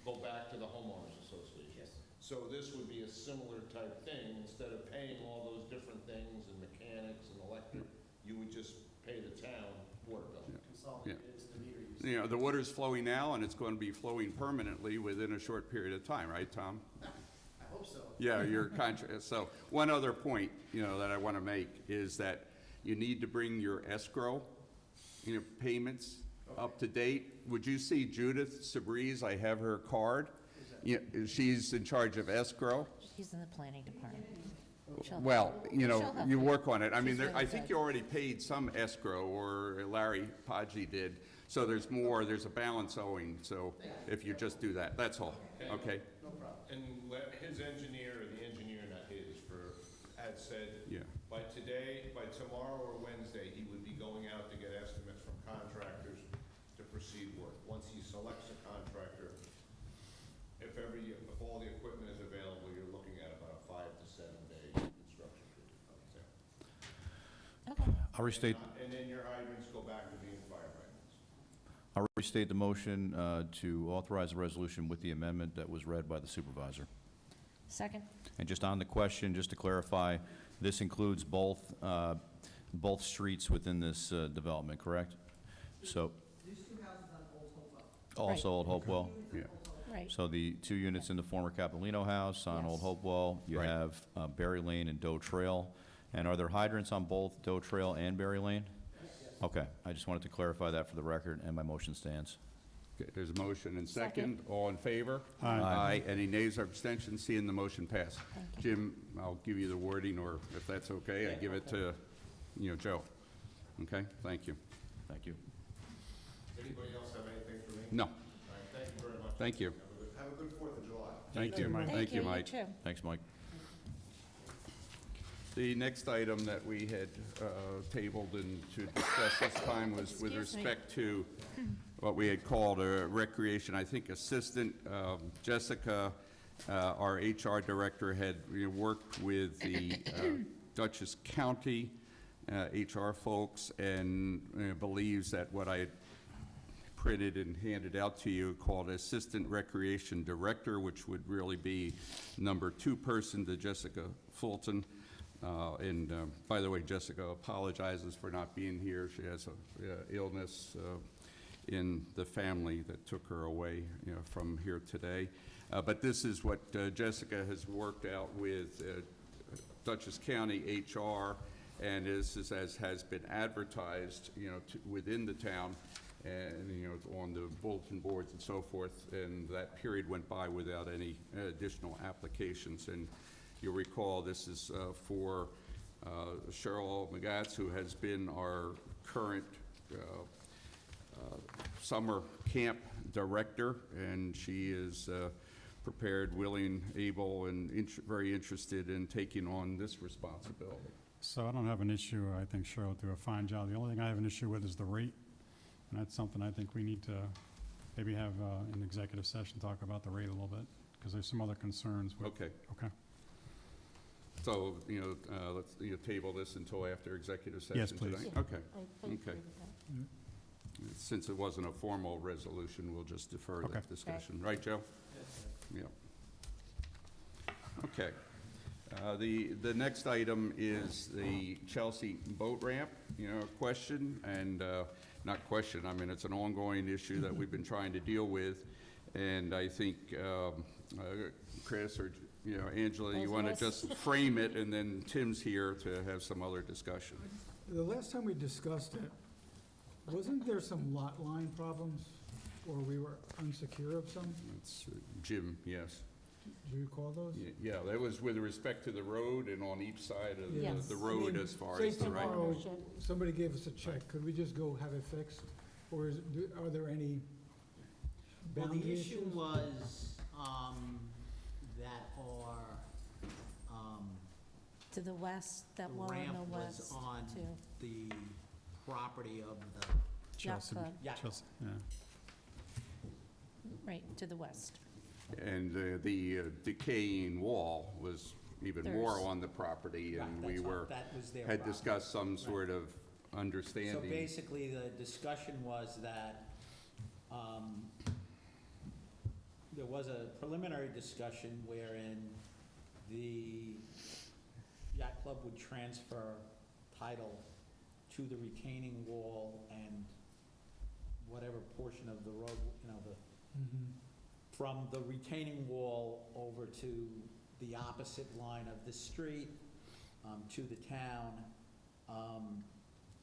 go back to the homeowners association. Yes. So this would be a similar type thing. Instead of paying all those different things and mechanics and electric, you would just pay the town water bill. Consolidated into the meter usage. The water's flowing now, and it's going to be flowing permanently within a short period of time, right, Tom? I hope so. Yeah, your contract. So one other point, that I want to make is that you need to bring your escrow, payments up to date. Would you see Judith Sabriz? I have her card. Yeah, she's in charge of escrow. He's in the planning department. She'll- Well, she'll help you work on it. I mean, She's really I think good. you already paid some escrow, or Larry Podgy did. So there's more, there's a balance owing, so if you just do that, that's all, okay? And his engineer, or the engineer, not his, had said Yeah. by tomorrow or Wednesday, he would be going out to get estimates from contractors to proceed work. Once he selects a contractor, if all the equipment is available, you're looking at about a 5 to 7 day construction period, I would say. Okay. I'll restate, And then your hydrants go back to being fire hydrants. I'll restate the motion to authorize the resolution with the amendment that was read by the supervisor. Second? And just on the question, just to clarify, this includes both streets within this development, correct? So, There's 2 houses on Old Hopewell. also Old Hopewell? Yeah. Right. So the 2 units in the former Capitolino house on Old Yes. Hopewell, you Right. have Berry Lane and Doe Trail. And are there hydrants on both Doe Trail and Berry Lane? Okay, I just wanted to clarify that for the record, and my motion stands. Okay, there's a motion and Second. second. All in favor? Aye. Any nays or abstentions? Seeing the motion pass. Thank you. Jim, I'll give you the wording, or if that's okay, I give it to, Joe. Okay, thank you. Thank you. Anybody else have anything for me? No, All right, thank you very much. thank you. Have a good 4th of July. Thank you. Thank you, Mike. too. Thanks, Mike. The next item that we had tabled and to discuss this time was with Excuse me. respect to what we had called a recreation, I think, assistant. Jessica, our HR director, had worked with the Dutchess County HR folks and believes that what I had printed and handed out to you called Assistant Recreation Director, which would really be number 2 person to Jessica Fulton. And by the way, Jessica apologizes for not being here. She has an illness in the family that took her away from here today. But this is what Jessica has worked out with Dutchess County HR, and this is as has been advertised, within the town, and on the bulletin boards and so forth. And that period went by without any additional applications. And you'll recall this is for Cheryl Magatz, who has been our current summer camp director, and she is prepared, willing, able, and very interested in taking on this responsibility. So I don't have an issue. I think Cheryl will do a fine job. The only thing I have an issue with is the rate, and that's something I think we need to maybe have an executive session talk about the rate a little bit, because there's some other concerns with. Okay. Okay. So, let's table this until after executive session Yes, tonight? please. Okay. I Okay. agree with that. Since it wasn't a formal resolution, we'll just defer Okay. that discussion. Right, Joe? Yeah. Okay. The next item is the Chelsea boat ramp, question, and, not question, I mean, it's an ongoing issue that we've been trying to deal with. And I think, Chris or, Angela, you Both want to of us. just frame it, and then Tim's here to have some other discussion. The last time we discussed it, wasn't there some lot line problems, or we were unsecure of some? It's Jim, yes. Do you recall those? Yeah, that was with respect to the road and on each side of Yes. the I road mean, as far say as the right. tomorrow Ownership. somebody gave us a check, could we just go have it fixed? Or are there any Well, boundary the issues? issue was, that our, To the west, that wall on ramp the was west, on too. the property of the Yacht Chelsea. Club, yacht club. Chelsea, yeah. right, to the west. And the decaying wall was even more There's- on the property, Right, and we that's were, that was their had problem. discussed some Right. sort of So understanding. basically, the discussion was that, there was a preliminary discussion wherein the yacht club would transfer title to the retaining wall and whatever portion of the road, Mhm. from the retaining wall over to the opposite line of the street, to the town.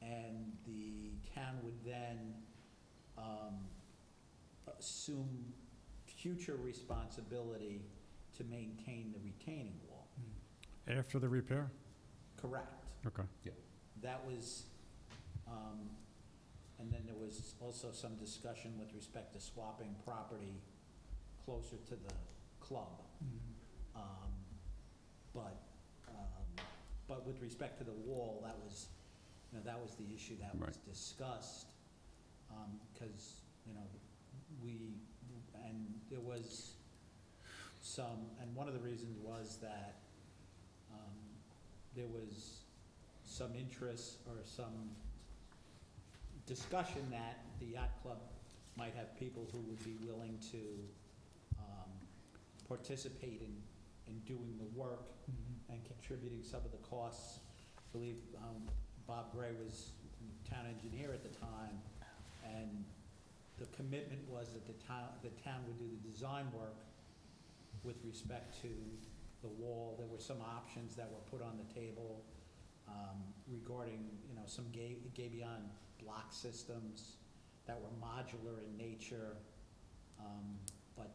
And the town would then assume future responsibility to maintain the retaining wall. After the repair? Correct. Okay. That was, and then there was also some discussion with respect to swapping property closer to the club. Mhm. But, but with respect to the wall, that was, that was the issue that was Right. discussed. Because, and there was some, and one of the reasons was that there was some interest or some discussion that the yacht club might have people who would be willing to participate in doing the work and contributing some of the costs. I believe Bob Gray was town engineer at the time, and the commitment was that the town would do the design work with respect to the wall. There were some options that were put on the table regarding, some Gabion block systems that were modular in nature. But,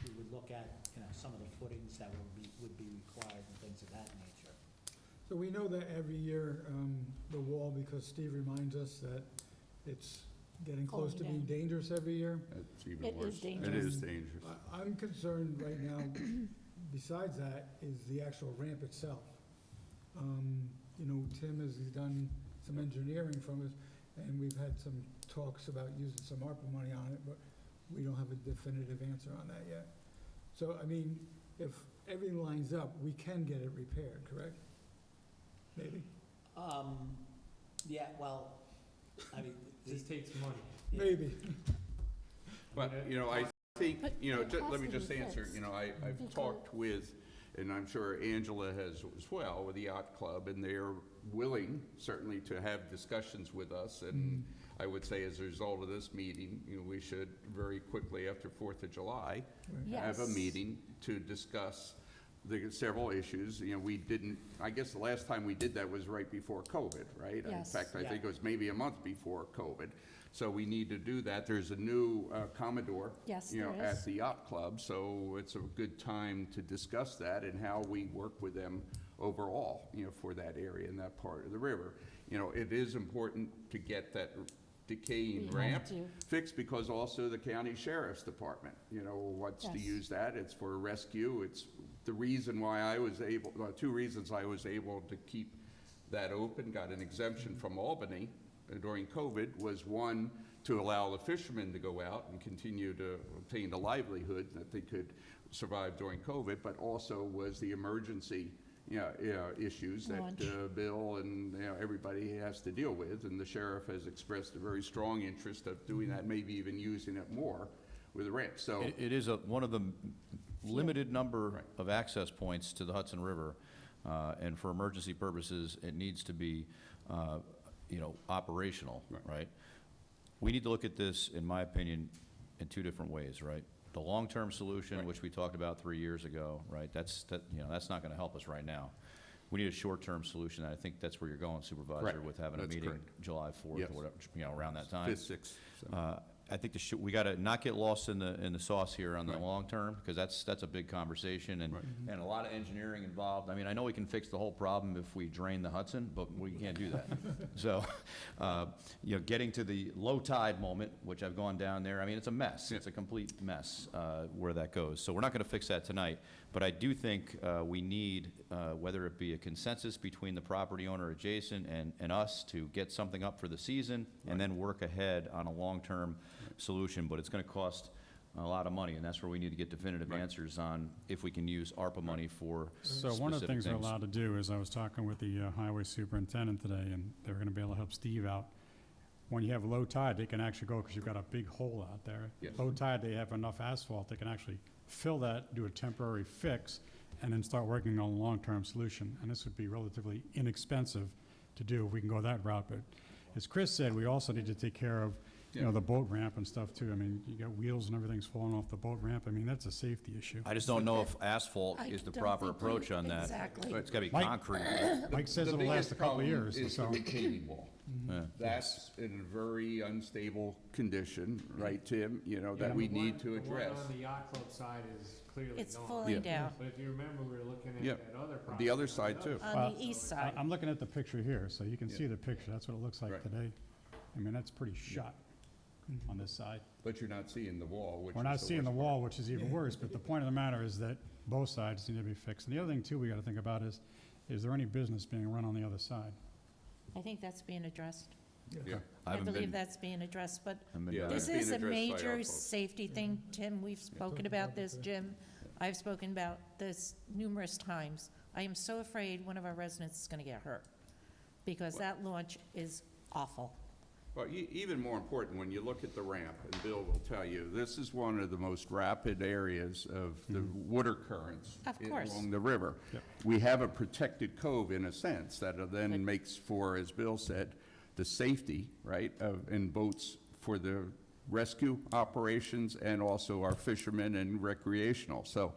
we would look at, some of the footings that would be required and things of that nature. So we know that every year, the wall, because Steve reminds us that it's getting close to Falling being dangerous every year. It's even It worse. is It dangerous. is dangerous. I'm concerned right now, besides that, is the actual ramp itself. Tim has done some engineering from us, and we've had some talks about using some ARPA money on it, but we don't have a definitive answer on that yet. So, if everything lines up, we can get it repaired, correct? Maybe? Yeah, well, Just takes money. Maybe. But, I think, But it let has me to just be answer, fixed. I've Because- talked with, and I'm sure Angela has as well, with the yacht club, and they're willing, certainly, to have discussions with us. And I would say, as a result of this meeting, we should very quickly, after 4th of July, have a Yes. meeting to discuss the several issues. We didn't, I guess the last time we did that was right before COVID, right? Yes. In fact, I Yeah. think it was maybe a month before COVID. So we need to do that. There's a new Commodore, Yes, you know, there at is. the yacht club, so it's a good time to discuss that and how we work with them overall, for that area and that part of the river. It is important to get that decaying We have ramp to. fixed, because also the county sheriff's department, wants to Yes. use that. It's for rescue. It's the reason why I was able, two reasons I was able to keep that open, got an exemption from Albany during COVID, was one, to allow the fishermen to go out and continue to obtain the livelihood that they could survive during COVID, but also was the emergency, issues that Launch. Bill and, everybody has to deal with. And the sheriff has expressed a very strong interest of doing that, maybe even using it more with the ramp. So, It is one of the limited number Right. of access points to the Hudson River, and for emergency purposes, it needs to be, operational, Right. right? We need to look at this, in my opinion, in two different ways, right? The long-term solution, Right. which we talked about 3 years ago, right? That's not gonna help us right now. We need a short-term solution, and I think that's where you're going, Supervisor, Right. with having a That's meeting correct. July 4th, Yes. or whatever, around that time. 5th, 6th. I think we got to not get lost in the sauce here on the Right. long term, because that's a big conversation and Right. and a lot of engineering involved. I mean, I know we can fix the whole problem if we drain the Hudson, but we can't do that. So, getting to the low tide moment, which I've gone down there, I mean, it's a mess. Yeah. It's a complete mess where that goes. So we're not going to fix that tonight, but I do think we need, whether it be a consensus between the property owner adjacent and us, to get something up for the season and then work ahead on a long-term solution. But it's going to cost a lot of money, and that's where we need to get definitive Right. answers on if we can use ARPA money for So one of the specific things we're things. allowed to do is, I was talking with the highway superintendent today, and they're gonna be able to help Steve out. When you have low tide, they can actually go, because you've got a big hole out there. Yes. Low tide, they have enough asphalt, they can actually fill that, do a temporary fix, and then start working on a long-term solution. And this would be relatively inexpensive to do if we can go that route. But as Chris said, we also need to take care of, Yeah. the boat ramp and stuff too. I mean, you got wheels and everything's falling off the boat ramp. I mean, that's a safety issue. I just don't know if asphalt I is the don't proper think approach we- on that. exactly. It's got to be Mike- concrete. Mike says it'll last a couple of years, Is the so. retaining wall. Yeah. That's in a very unstable condition, right, Tim? Yeah. That we need to address. The one on the yacht club side is clearly It's gone. falling Yeah. down But if you remember, we were looking at Yeah. that other property. The other on side, other too. On the east side. I'm looking at the picture here, so you can Yeah. see the picture. That's what it looks like Right. today. I mean, that's pretty shot on this side. But you're not seeing the wall, which is We're not the seeing the worst wall, which is even worse, but the point of the matter is that both sides need to be fixed. And the other thing, too, we got to think about is there any business being run on the other side? I think that's being addressed. Yeah. I haven't believe been- that's being addressed, but haven't been Yeah, down this there. being is a addressed by our major folks. safety thing. Tim, we've spoken about this, Jim. I've spoken about this numerous times. I am so afraid one of our residents is going to get hurt, because that launch is awful. Well, even more important, when you look at the ramp, and Bill will tell you, this is one of the most rapid areas of the water currents Of course. along the river. Yep. We have a protected cove, in a sense, that then But- makes for, as Bill said, the safety, right, in boats for the rescue operations and also our fishermen and recreational. So,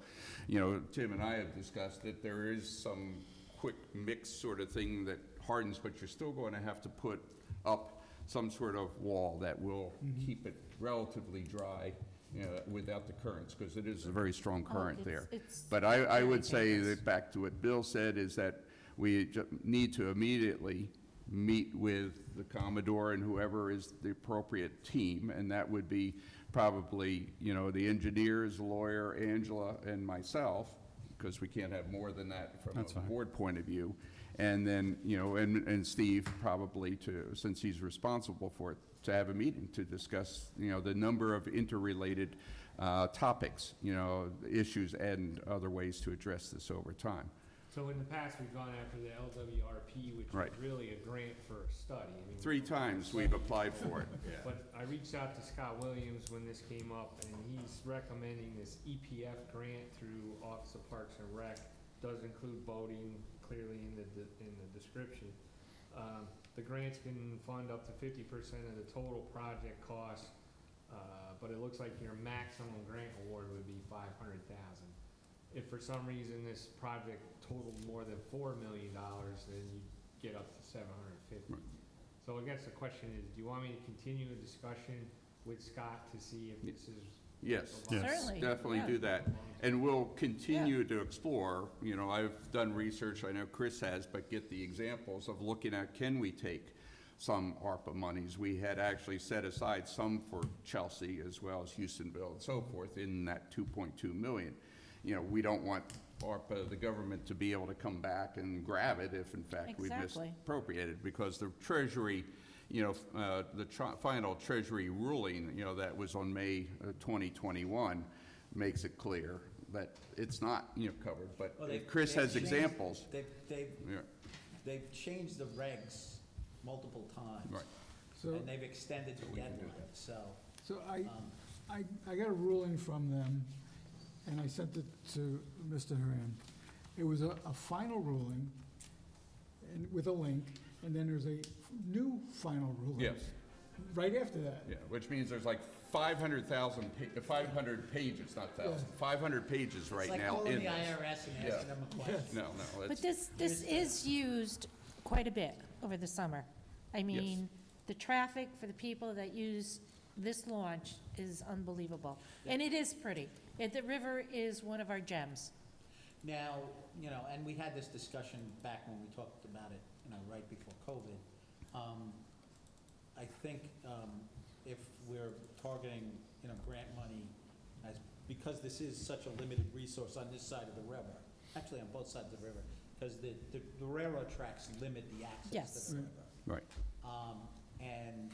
you know, Tim and I have discussed that there is some quick mix sort of thing that hardens, but you're still going to have to put up some sort of wall that will keep it relatively dry, you know, without the currents, because it is a very strong current Oh, there. it's But I very would say dangerous. that, back to what Bill said, is that we need to immediately meet with the Commodore and whoever is the appropriate team, and that would be probably, you know, the engineers, lawyer, Angela, and myself, because we can't have more than that from That's a fine. board point of view. And then, you know, and Steve probably too, since he's responsible for it, to have a meeting to discuss, you know, the number of interrelated topics, you know, issues and other ways to address this over time. So in the past, we've gone after the LWRP, which Right. is really a grant for a study. I mean, 3 times we've applied for it. But I reached out to Scott Williams when this came up, and he's recommending this EPF grant through Office of Parks and Rec. Does include boating, clearly in the description. The grants can fund up to 50% of the total project cost, but it looks like your maximum grant award would be $500,000. If for some reason this project totaled more than $4 million, then you get up to $750,000. So I guess the question is, do you want me to continue a discussion with Scott to see if this is? Yes. Yes. Certainly, Definitely yeah. do that. And we'll continue to explore, you know, I've done research, I know Chris has, but get the examples of looking at, can we take some ARPA monies? We had actually set aside some for Chelsea as well as Houstonville and so forth in that 2.2 million. You know, we don't want ARPA, the government, to be able to come back and grab it if in fact we Exactly. misappropriated, because the Treasury, you know, the final Treasury ruling, you know, that was on May 2021, makes it clear that it's not, you know, covered, but Well, if Chris has changed- examples. They've Yeah, changed the regs multiple times. Right. So, And they've extended the we can do deadline, so, so um, I got a ruling from them, and I sent it to Mr. Haran. It was a final ruling, and with a link, and then there's a new final ruling. Yes. Right after that. Yeah, which means there's like 500 pages, not thousand, 500 pages right it's like now calling in the this. IRS and Yeah. asking them a question. No, But it's, this is used quite a bit over the summer. I mean, the traffic for the people that use this launch is unbelievable. And it is pretty. The river is one of our gems. Now, you know, and we had this discussion back when we talked about it, you know, right before COVID. I think if we're targeting, you know, grant money, as, because this is such a limited resource on this side of the river, actually on both sides of the river, because the railroad tracks limit the access Yes. to the river. right. And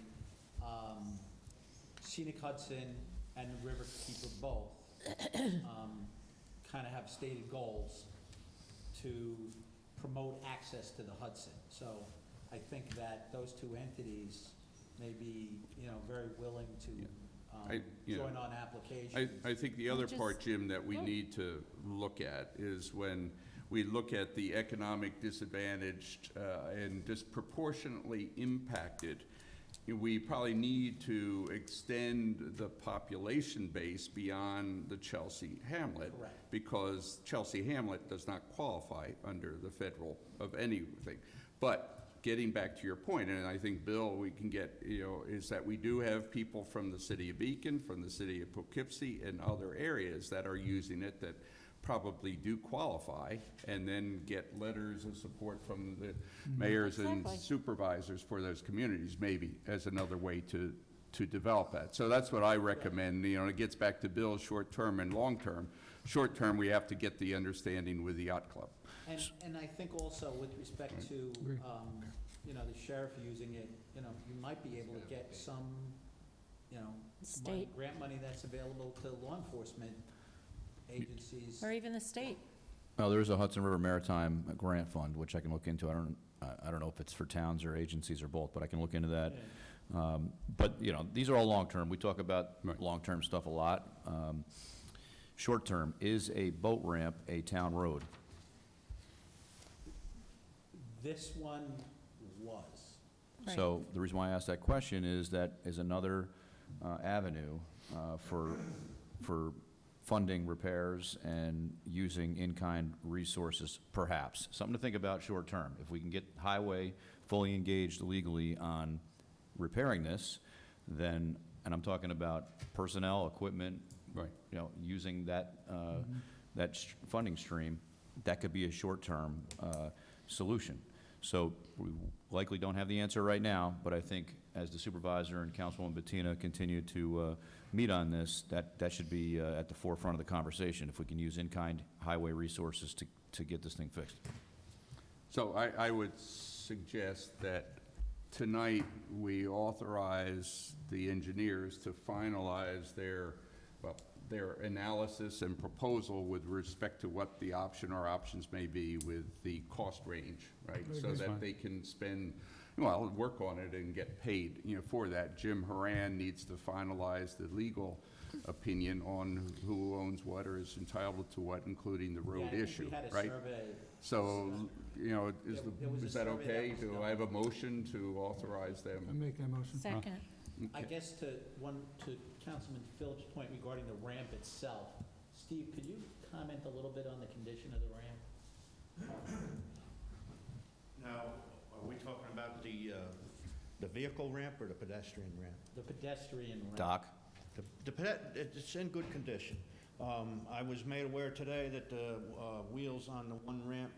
Scenic Hudson and Riverkeeper both kind of have stated goals to promote access to the Hudson. So I think that those two entities may be, you know, very willing to you know, join on applications. I think the other Which is part, Jim, that we good. need to look at is when we look at the economic disadvantaged and disproportionately impacted, we probably need to extend the population base beyond the Chelsea Hamlet. Correct. Because Chelsea Hamlet does not qualify under the federal of anything. But getting back to your point, and I think, Bill, we can get, you know, is that we do have people from the city of Beacon, from the city of Poughkeepsie, and other areas that are using it that probably do qualify, and then get letters of support from the mayors and Exactly. supervisors for those communities, maybe, as another way to to develop that. So that's what I recommend, you know, it gets back to Bill's short-term and long-term. Short-term, we have to get the understanding with the yacht club. And I think also with respect to, Agree. you know, the sheriff using it, you know, you might be able to get some, you know, State. grant money that's available to law enforcement agencies. Or even the state. Well, there's a Hudson River Maritime Grant Fund, which I can look into. I don't know if it's for towns or agencies or both, but I can look into that. But, you know, these are all long-term. We talk about Right. long-term stuff a lot. Short-term, is a boat ramp a town road? This one was. Right. So the reason why I asked that question is that is another avenue for funding repairs and using in-kind resources, perhaps. Something to think about short-term. If we can get highway fully engaged legally on repairing this, then, and I'm talking about personnel, equipment, Right. you know, using that, funding stream, that could be a short-term solution. So we likely don't have the answer right now, but I think as the supervisor and Councilwoman Bettina continue to meet on this, that should be at the forefront of the conversation, if we can use in-kind highway resources to get this thing fixed. So I would suggest that tonight, we authorize the engineers to finalize their analysis and proposal with respect to what the option or options may be with the cost range, right? So That's that fine. they can spend, well, work on it and get paid, you know, for that. Jim Haran needs to finalize the legal opinion on who owns what or is entitled to what, including the road issue, We had a right? survey. So, you know, There was a is that survey that okay? was Do done. I have a motion to authorize I them? make that motion. Second. I guess to Councilman Phillips' point regarding the ramp itself, Steve, could you comment a little bit on the condition of the ramp? Now, are we talking about the vehicle ramp or the pedestrian ramp? The pedestrian ramp. Doc? It's in good condition. I was made aware today that the wheels on the one ramp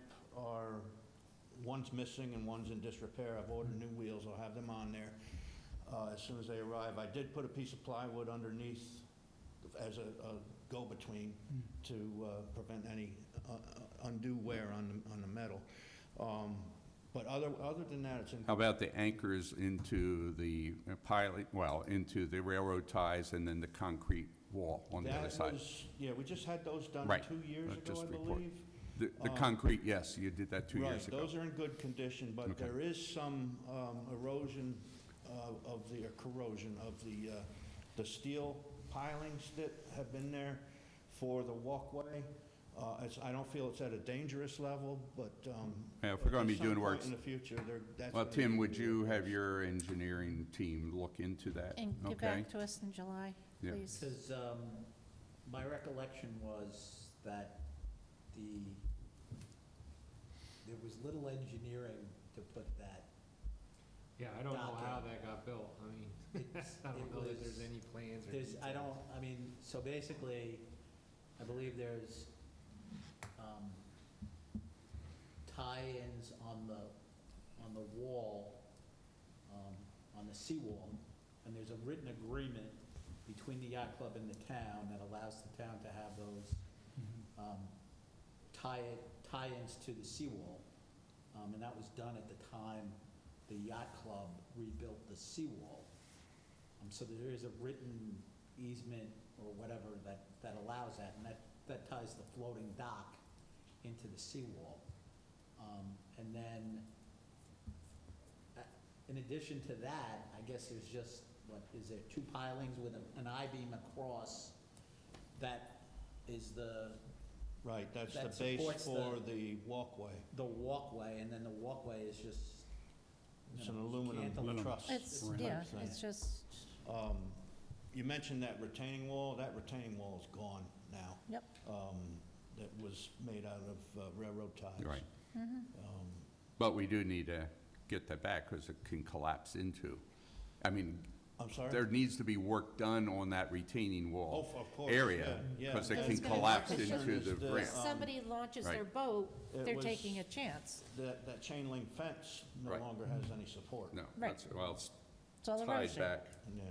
one's missing and one's in disrepair. I've ordered new wheels, I'll have them on there as soon as they arrive. I did put a piece of plywood underneath as a go-between to prevent any undue wear on the metal. But other than that, it's in. How about the anchors into the into the railroad ties and then the concrete wall on the other side? Yeah, we just had those done Right. 2 years ago, Just I report. believe. The concrete, yes, you did that 2 years ago. Right, those are in good condition, but Okay. there is some erosion corrosion of the steel pilings that have been there for the walkway. I don't feel it's at a dangerous level, but Yeah, if we're gonna be at some doing point works. in the future, that's. Well, gonna Tim, need would to be you have addressed. your engineering team look into that? And get Okay? back to us in July, Yeah. please. Because my recollection was that there was little engineering to put that. Yeah, I don't know Dock how in. that got built. I mean, It's- I don't it know that there's was- any plans or There's, details. so basically, I believe there's tie-ins on the wall, on the seawall, and there's a written agreement between the yacht club and the town that allows the town to have those tie-ins to the seawall. And that was done at the time the yacht club rebuilt the seawall. So there is a written easement or whatever that allows that, and that ties the floating dock into the seawall. And then, in addition to that, I guess there's just, is there 2 pilings with an I-beam across that is Right, that's that the base supports for the walkway. the walkway, and then the walkway is just, It's an aluminum cantilever. truss. It's, type yeah, thing. it's just, You mentioned that retaining wall. That retaining wall is gone now. Yep. That was made out of railroad ties. Right. Um, But we do need to get that back because it can collapse into. I mean, I'm sorry? there needs to be work done on that retaining Oh, wall of course. area yeah, because yeah. it It's can gonna collapse happen. into the Concern is ramp. if somebody launches their right. boat, It they're was- taking a chance. That chain link fence no Right. longer has any support. No, Right. that's, well, it's It's all tied erosion. back. Yeah.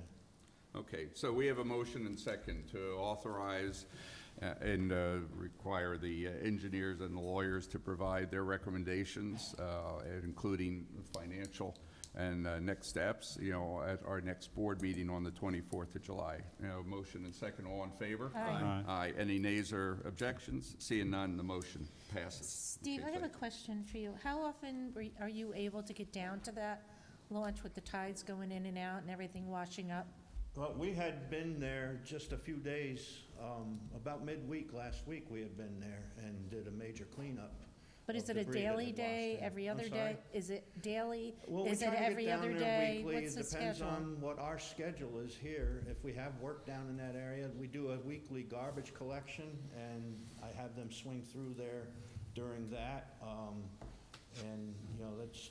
Okay, so we have a motion and second to authorize and require the engineers and the lawyers to provide their recommendations, including financial and next steps, at our next board meeting on the 24th of July. Motion and second, all in favor? Aye. Aye. Any nays or objections? Seeing none, the motion passes. Steve, Okay, I have a thank- question for you. How often are you able to get down to that launch with the tides going in and out and everything washing up? Well, we had been there just a few days, about midweek last week, we had been there and did a major cleanup. But is of it a debris that daily had day, washed in. every I'm other sorry? day? Is it daily? Well, we Is it try to get every down other there day? weekly. What's the It depends schedule? on what our schedule is here. If we have work down in that area, we do a weekly garbage collection, and I have them swing through there during that. And, that's,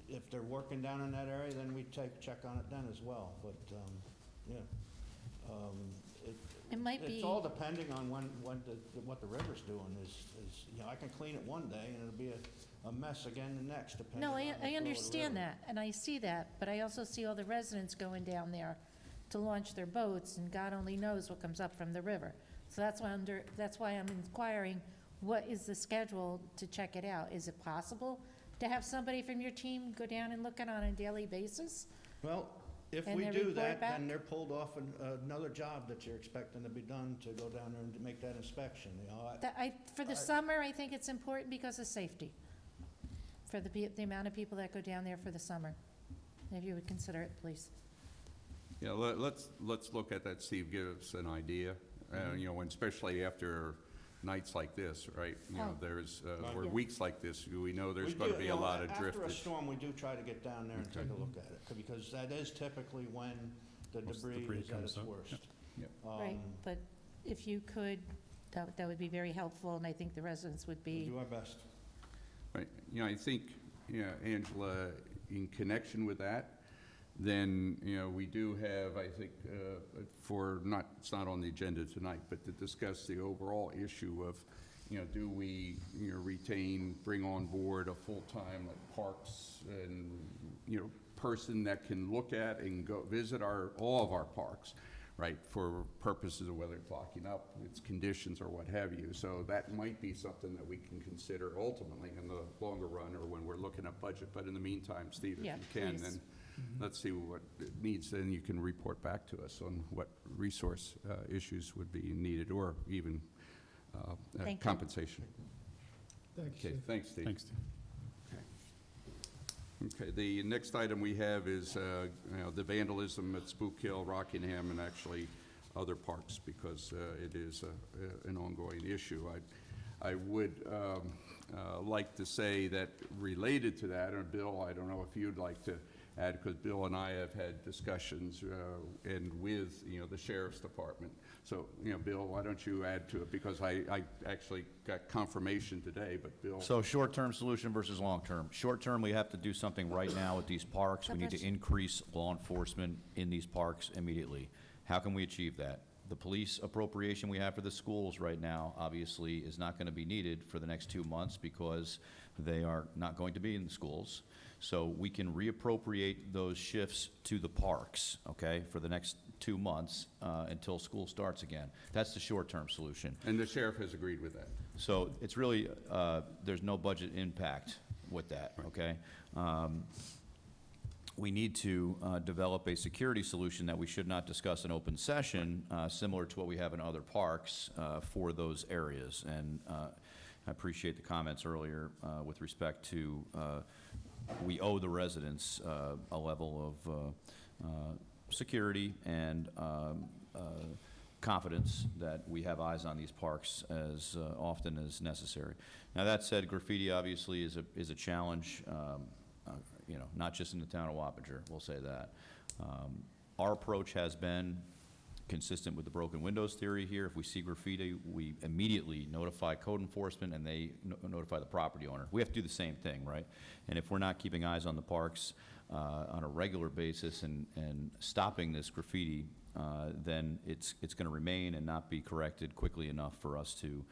if they're working down in that area, then we check on it then as well. But, yeah. It might be. It's all depending on what the river's doing is, I can clean it one day and it'll be a mess again the next, depending No, on the flow I of the understand river. that, and I see that, but I also see all the residents going down there to launch their boats, and God only knows what comes up from the river. So that's why I'm inquiring, what is the schedule to check it out? Is it possible to have somebody from your team go down and look at it on a daily basis? Well, if And we then do report that, back? then they're pulled off another job that you're expecting to be done to go down there and make that inspection, For the summer, I think it's important because of safety, for the amount of people that go down there for the summer. If you would consider it, please. Yeah, let's look at that, Steve, give us an idea, and especially after nights like this, right? Oh. There's, or Yeah. weeks like this, we know there's We going to do, be you a know, lot of After a driftage. storm, we do try to get down there and Okay. take a look at it, because that is typically when the Most debris debris is at comes its up. worst. Yep. Right, but if you could, that would be very helpful, and I think the residents would We be. do our best. Right, I think, Angela, in connection with that, then, we do have, I think, it's not on the agenda tonight, but to discuss the overall issue of, do we, retain, bring on board a full-time, like, parks and, person that can look at and go visit all of our parks, right, for purposes of whether it's locking up, its conditions, or what have you. So that might be something that we can consider ultimately in the longer run, or when we're looking at budget. But in the meantime, Steve, if Yeah, you can, please. then let's see what it needs, then you can report back to us on what resource issues would be needed, or even Thank you. compensation. Thanks, Okay, Steve. thanks, Steve. Thanks, Steve. Okay, the next item we have is, the vandalism at Spook Hill, Rockingham, and actually other parks, because it is an ongoing issue. I would like to say that related to that, and Bill, I don't know if you'd like to add, because Bill and I have had discussions and with, the sheriff's department. So, Bill, why don't you add to it, because I actually got confirmation today, but Bill. So short-term solution versus long-term. Short-term, we have to do something right now with these parks. We need to increase law enforcement in these parks immediately. How can we achieve that? The police appropriation we have for the schools right now, obviously, is not going to be needed for the next 2 months because they are not going to be in the schools. So we can reappropriate those shifts to the parks, okay, for the next 2 months until school starts again. That's the short-term solution. And the sheriff has agreed with that. So it's really, there's no budget impact with that, okay? We need to develop a security solution that we should not discuss in open session, similar to what we have in other parks for those areas. And I appreciate the comments earlier with respect to we owe the residents a level of security and confidence that we have eyes on these parks as often as necessary. Now, that said, graffiti obviously is a challenge, not just in the town of Wappinger, we'll say that. Our approach has been consistent with the broken windows theory here. If we see graffiti, we immediately notify code enforcement, and they notify the property owner. We have to do the same thing, right? And if we're not keeping eyes on the parks on a regular basis and stopping this graffiti, then it's going to remain and not be corrected quickly enough for us to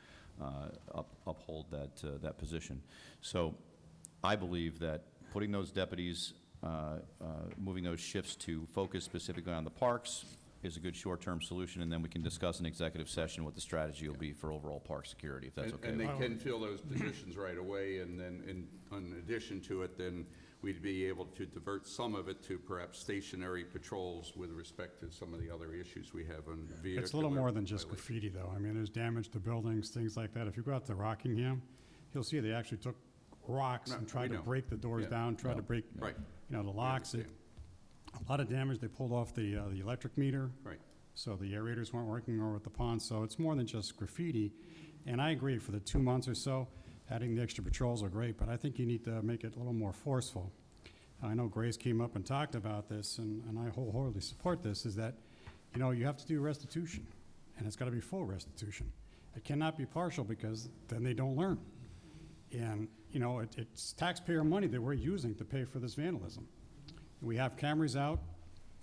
uphold that position. So I believe that putting those deputies moving those shifts to focus specifically on the parks is a good short-term solution, and then we can discuss in executive session what the strategy will be for overall park security, if that's okay. And with they you. can fill those positions right away, and then in addition to it, then we'd be able to divert some of it to perhaps stationary patrols with respect to some of the other issues we have on vehicular. It's a little more than just violations. graffiti, though. I mean, there's damage to buildings, things like that. If you go out to Rockingham, you'll see they actually took rocks No, and tried we to know. break the doors Yeah. down, tried to break, Right. you know, the I locks. understand. A lot of damage. They pulled off the electric meter. Right. So the aerators weren't working over at the pond, so it's more than just graffiti. And I agree, for the 2 months or so, adding the extra patrols are great, but I think you need to make it a little more forceful. I know Grace came up and talked about this, and I wholeheartedly support this, is that, you know, you have to do restitution, and it's got to be full restitution. It cannot be partial, because then they don't learn. And, you know, it's taxpayer money that we're using to pay for this vandalism. We have cameras out,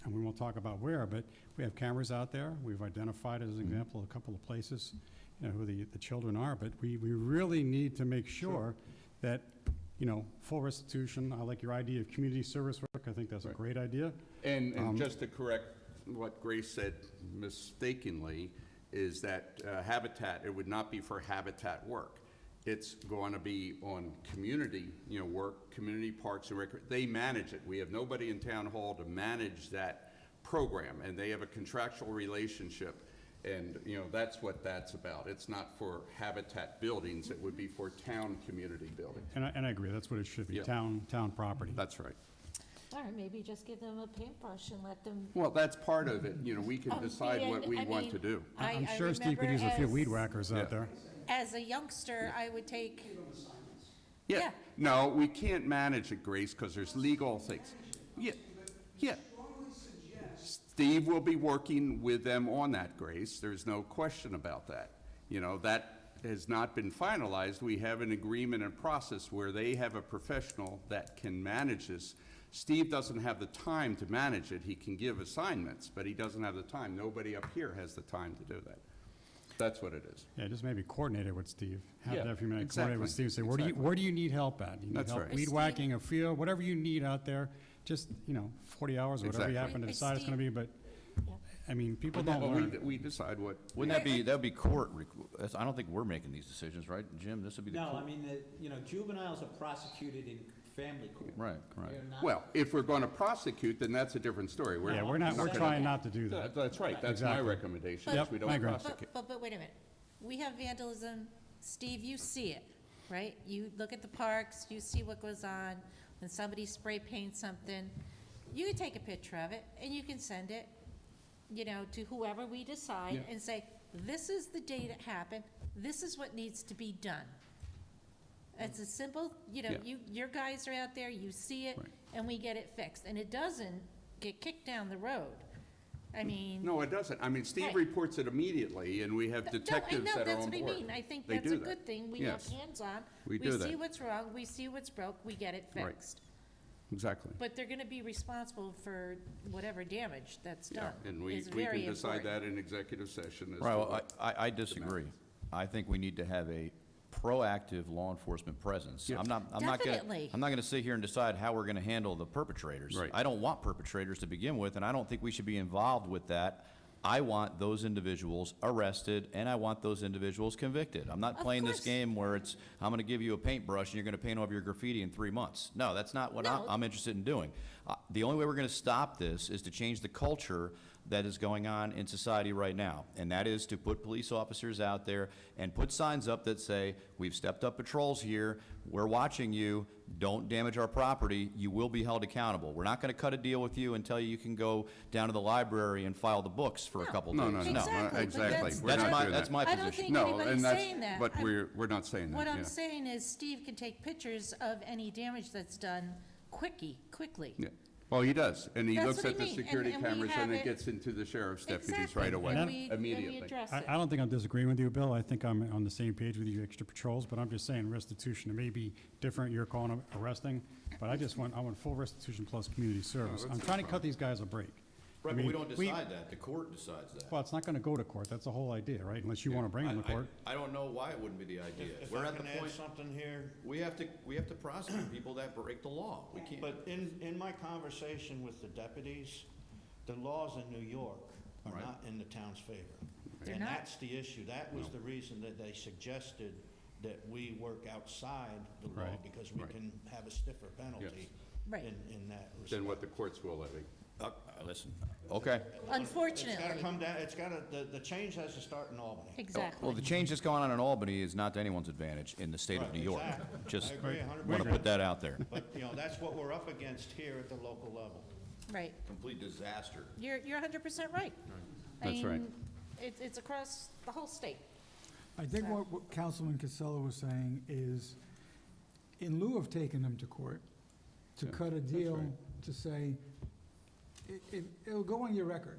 and we won't talk about where, but we have cameras out there. We've identified, as an example, a couple of places, you know, who the children are, but we really need to make sure that, you know, full restitution. I like your idea of community service work. I think that's a Right. great idea. And just to correct what Grace said mistakenly, is that Habitat, it would not be for Habitat work. It's going to be on community, you know, work, community parks and they manage it. We have nobody in town hall to manage that program, and they have a contractual relationship. And, you know, that's what that's about. It's not for Habitat buildings. It would be for town community buildings. And I agree, that's what it should be, Yeah. town property. That's right. Or maybe just give them a paintbrush and let them. Well, that's part of it. You know, we can decide what we I want mean, to do. I'm sure Steve could use a few remember weed whackers Yeah. out there. As a youngster, I would take, Yeah. Yeah. No, we can't manage it, Grace, because there's legal things. Yeah, yeah. Steve will be working with them on that, Grace. There's no question about that. You know, that has not been finalized. We have an agreement and process where they have a professional that can manage this. Steve doesn't have the time to manage it. He can give assignments, but he doesn't have the time. Nobody up here has the time to do that. That's what it is. Yeah, just maybe coordinate it with Steve. Yeah, Have that few minutes, coordinate with exactly, Steve, say, exactly. where do you need help at? You need That's help right. weed Steve- whacking, a field, whatever you need out there, just, you know, 40 hours, whatever you Exactly. happen to Hey, decide it's gonna be, but, Yeah. I mean, people But don't learn. we decide what. Wouldn't that be court, I don't think we're making these decisions, right, Jim? This would be the No, court. I mean, you know, juveniles are prosecuted in family court. Right, right. They're not- Well, if we're going to prosecute, then that's a different story. Yeah, we're gonna- trying not to do that. That's right, that's my Exactly. recommendation, Yep, is we I don't agree. prosecute. but wait a minute. We have vandalism. Steve, you see it, right? You look at the parks, you see what goes on. When somebody spray paints something, you can take a picture of it and you can send it, you know, to whoever we decide Yeah. and say, this is the date it happened. This is what needs to be done. It's a simple, you know, Yeah. your guys are out there, you see it, Right. and we get it fixed. And it doesn't get kicked down the road. I mean. No, it doesn't. I mean, Steve Right. reports it immediately, and we have No, detectives that are that's on what I board. mean. I think They that's do a that. good thing. We have Yes. hands-on. We do see that. what's wrong, we see what's broke, we get it Right. fixed. Exactly. But they're gonna be responsible for whatever damage that's Yeah, done. and we It's can very decide important. that in executive session. as Right, to well, what- I disagree. I think we need to have a proactive law enforcement presence. Yeah. I'm not Definitely. gonna sit here and decide how we're gonna handle the perpetrators. Right. I don't want perpetrators to begin with, and I don't think we should be involved with that. I want those individuals arrested, and I want those individuals convicted. I'm not Of playing this course. game where it's, I'm gonna give you a paintbrush and you're gonna paint over your graffiti in 3 months. No, that's not what No. I'm interested in doing. The only way we're gonna stop this is to change the culture that is going on in society right now, and that is to put police officers out there and put signs up that say, we've stepped up patrols here, we're watching you, don't damage our property, you will be held accountable. We're not gonna cut a deal with you and tell you you can go down to the library and file the books for a couple days. No, no, no, Exactly, but exactly. that's- We're not doing That's that. my I don't position. think No, anybody's and that's, saying that. but I'm- we're not saying that, What I'm yeah. saying is Steve can take pictures of any damage that's done quickly. Yeah. Well, he does, and he That's looks what I at the mean, security and we cameras, have and it it- gets into the sheriff's deputies Exactly, right away, and we immediately. address I it. don't think I'm disagreeing with you, Bill. I think I'm on the same page with you, extra patrols, but I'm just saying restitution. It may be different, you're calling it arresting, but I want full restitution plus community service. I'm trying to cut these guys a break. Right, I but mean, we don't decide that, the court decides that. Well, it's not gonna go to court, that's the whole idea, right? Unless you wanna bring them to court. I don't know why it wouldn't be the idea. If We're I at the can add point, something here, we have to prosecute people that break the law. We can't. but in my conversation with the deputies, the laws in New York are Right. not in the town's favor. They're And not. that's the issue. That was the reason that they suggested that we work outside the law, Right. because we Right. can have a stiffer penalty Right. in that respect. Than what the courts will levy. Listen, okay. It's gotta Unfortunately, come down, the change has to start in Albany. Well, exactly. the change that's going on in Albany is not to anyone's advantage in the state of Right, New York. exactly. Just I agree 100%. want to put that out there. But, that's what we're up against here at the local level. Right. Complete disaster. You're 100% right. I That's right. mean, it's across the whole state. I think what Councilman Casella was saying is, in lieu of taking them to court, to Yeah, cut a that's deal, right. to say, it'll go on your record.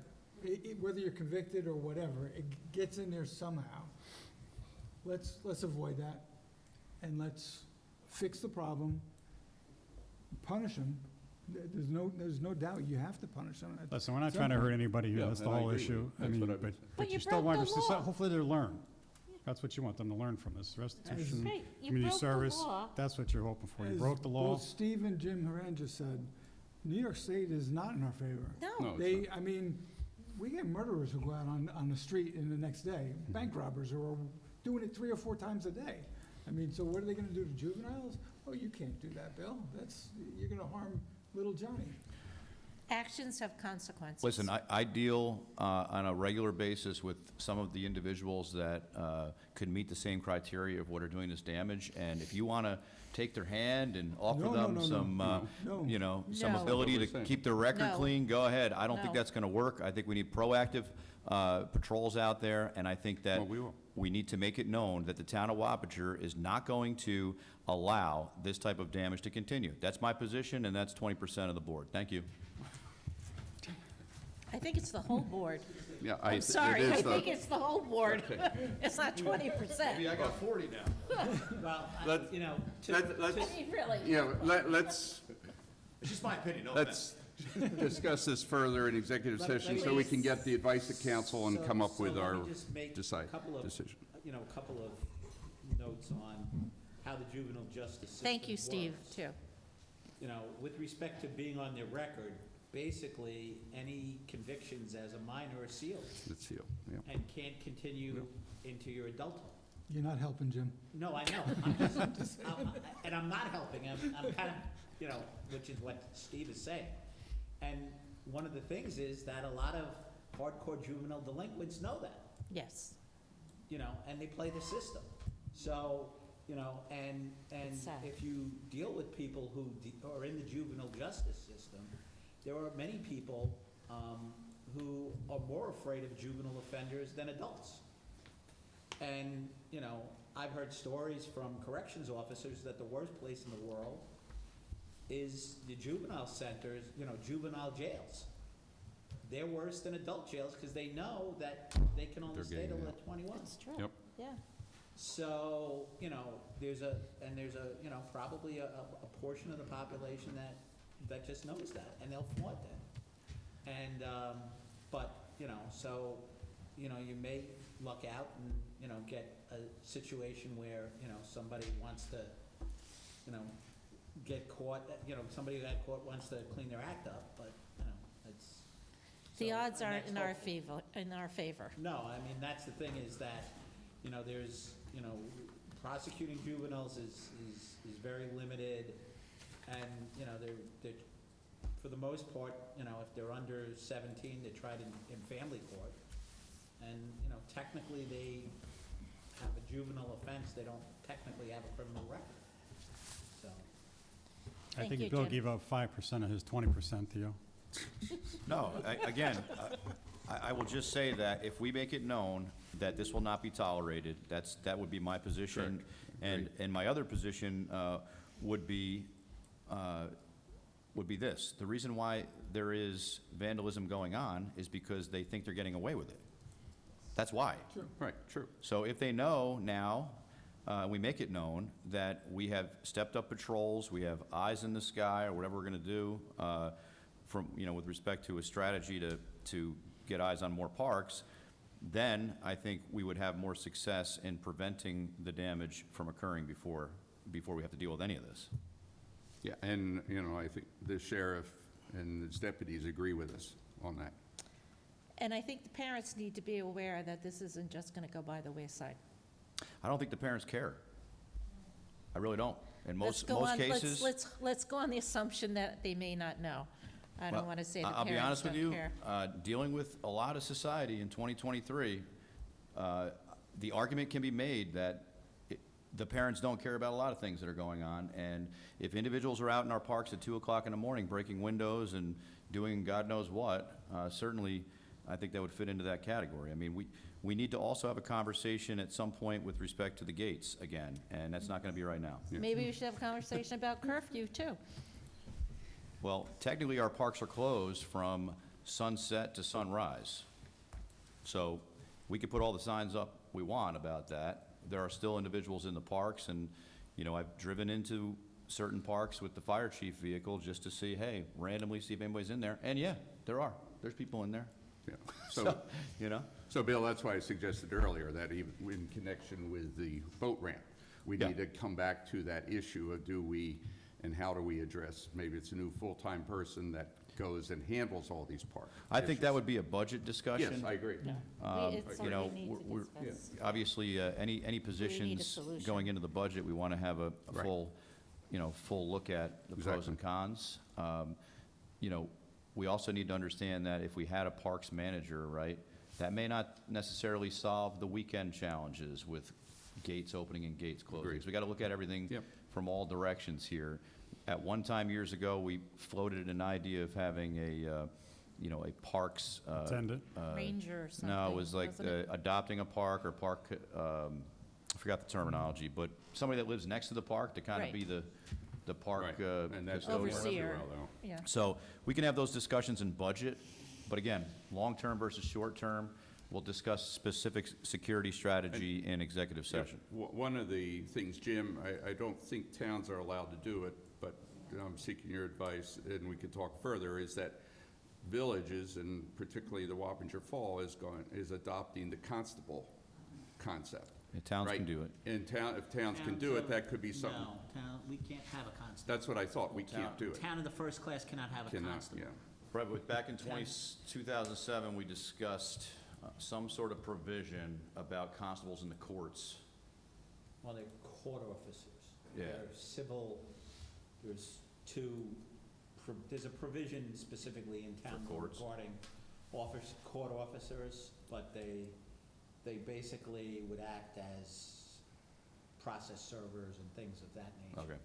Whether you're convicted or whatever, it gets in there somehow. Let's avoid that, and let's fix the problem, punish them. There's no doubt you have to punish them. Listen, we're not trying to hurt anybody here, Yeah, that's the and I whole agree with issue. you. I That's mean, what I was- but you you still broke want, the law. hopefully they learn. That's what you want them to learn from this, restitution, Right, you community broke the service, law. that's what you're hoping for. You As broke the law. Both Steve and Jim Haran just said, New York State is not in our favor. No, No, it's They, not. I mean, we get murderers who go out on the street in the next day, bank robbers who are doing it 3 or 4 times a day. I mean, so what are they gonna do to juveniles? Oh, you can't do that, Bill. You're gonna harm little Johnny. actions have consequences. Listen, I deal on a regular basis with some of the individuals that could meet the same criteria of what are doing this damage, and if you want to take their hand and offer No, them no, no, some, No. some No. ability That's what to we're saying. keep their record No. clean, go ahead. I don't think No. that's going to work. I think we need proactive patrols out there, and I think that Well, we will. we need to make it known that the town of Wapager is not going to allow this type of damage to continue. That's my position, and that's 20% of the board. Thank you. I think it's the whole board. Yeah, I'm sorry, I think it's the whole board. It's not 20%. I got 40 now. Well, Let- you know, Let's, I mean, really. let's, It's just my opinion, no let's discuss this further in executive Let- let session me- so we can get the advice of council and come up with our let me just make a couple of, decision. a couple of notes on how the juvenile justice system Thank you, Steve, works. too. With respect to being on their record, basically, any convictions as a minor are sealed Let's see, yeah. and can't continue into your adulthood. You're not helping, Jim. No, I know. And I'm not helping. I'm kind of, which is what Steve is saying. And one of the things is that a lot of hardcore juvenile delinquents know that, Yes. and they play the system. So, and It's sad. if you deal with people who are in the juvenile justice system, there are many people who are more afraid of juvenile offenders than adults. And, I've heard stories from corrections officers that the worst place in the world is the juvenile centers, juvenile jails. They're worse than adult jails because they know that they can only They're stay getting till out. they're 21. That's true. Yep. Yeah. So, there's a, probably a portion of the population that just knows that, and they'll flaunt that. And, but, so, you may luck out and, get a situation where, somebody wants to, get caught, somebody who got caught wants to clean their act up, but, it's. The so- odds and aren't that's in our hopeful. favor. No, I mean, that's the thing is that, there's, prosecuting juveniles is very limited. And, they're, for the most part, if they're under 17, they're tried in family court. And, technically they have a juvenile offense, they don't technically have a criminal record. So, I Thank think you, Bill Jim. gave up 5% of his 20%, Theo. No, again, I will just say that if we make it known that this will not be tolerated, that would be my position. Correct. And my other position would be this. The reason why there is vandalism going on is because they think they're getting away with it. That's why. Right, true. So if they know now, we make it known that we have stepped up patrols, we have eyes in the sky, or whatever we're going to do from, with respect to a strategy to get eyes on more parks, then I think we would have more success in preventing the damage from occurring before we have to deal with any of this. Yeah, and, I think the sheriff and his deputies agree with us on that. And I think the parents need to be aware that this isn't just going to go by the wayside. I don't think the parents care. I really don't. In Let's most go on- cases. Let's go on the assumption that they may not know. I don't Well, want to say the I'll be parents honest with don't you, care. dealing with a lot of society in 2023, the argument can be made that the parents don't care about a lot of things that are going on, and if individuals are out in our parks at 2 o'clock in the morning breaking windows and doing God knows what, certainly I think that would fit into that category. I mean, we need to also have a conversation at some point with respect to the gates again, and that's not going to be right now. Maybe we should have a conversation about curfew, too. Well, technically, our parks are closed from sunset to sunrise. So we could put all the signs up we want about that. There are still individuals in the parks, and, I've driven into certain parks with the fire chief vehicle just to see, hey, randomly see if anybody's in there. And yeah, there are. There's people in there. Yeah. So, So, Bill, that's why I suggested earlier that even in connection with the boat ramp, we Yeah. need to come back to that issue of and how do we address, maybe it's a new full-time person that goes and handles all these parks. I think that would be a budget discussion. Yes, I agree. It's something we need to discuss. Obviously, any positions solution. going into the budget, we want to have a Right. full look at the pros and cons. We also need to understand that if we had a parks manager, right, that may not necessarily solve the weekend challenges with gates opening and gates closing. Agreed. So we got to look at everything Yep. from all directions here. At one time years ago, we floated an idea of having a parks. Attendant. Ranger or something. No, it was like wasn't it? adopting a park or park, I forgot the terminology, but somebody that lives next to the park to kind of Right. be the park Right. And that's custodian. Overseer. everywhere, though. Yeah. So we can have those discussions in budget, but again, long-term versus short-term, we'll discuss specific security strategy in executive session. One of the things, Jim, I don't think towns are allowed to do it, but I'm seeking your advice, and we can talk further, is that villages, and particularly the Wappinger Fall, is adopting the constable concept. Yeah, towns can Right. do it. And if towns can do it, that could be something. No, we can't have a constable. That's what I thought, we can't do it. Town of the first class cannot have a Cannot, constable. yeah. Right, but back in 2007, we discussed some sort of provision about constables in the courts. Well, they're court officers. Yeah. They're civil, there's there's a provision specifically in town For courts. regarding court officers, but they basically would act as process servers and things of that nature. Okay.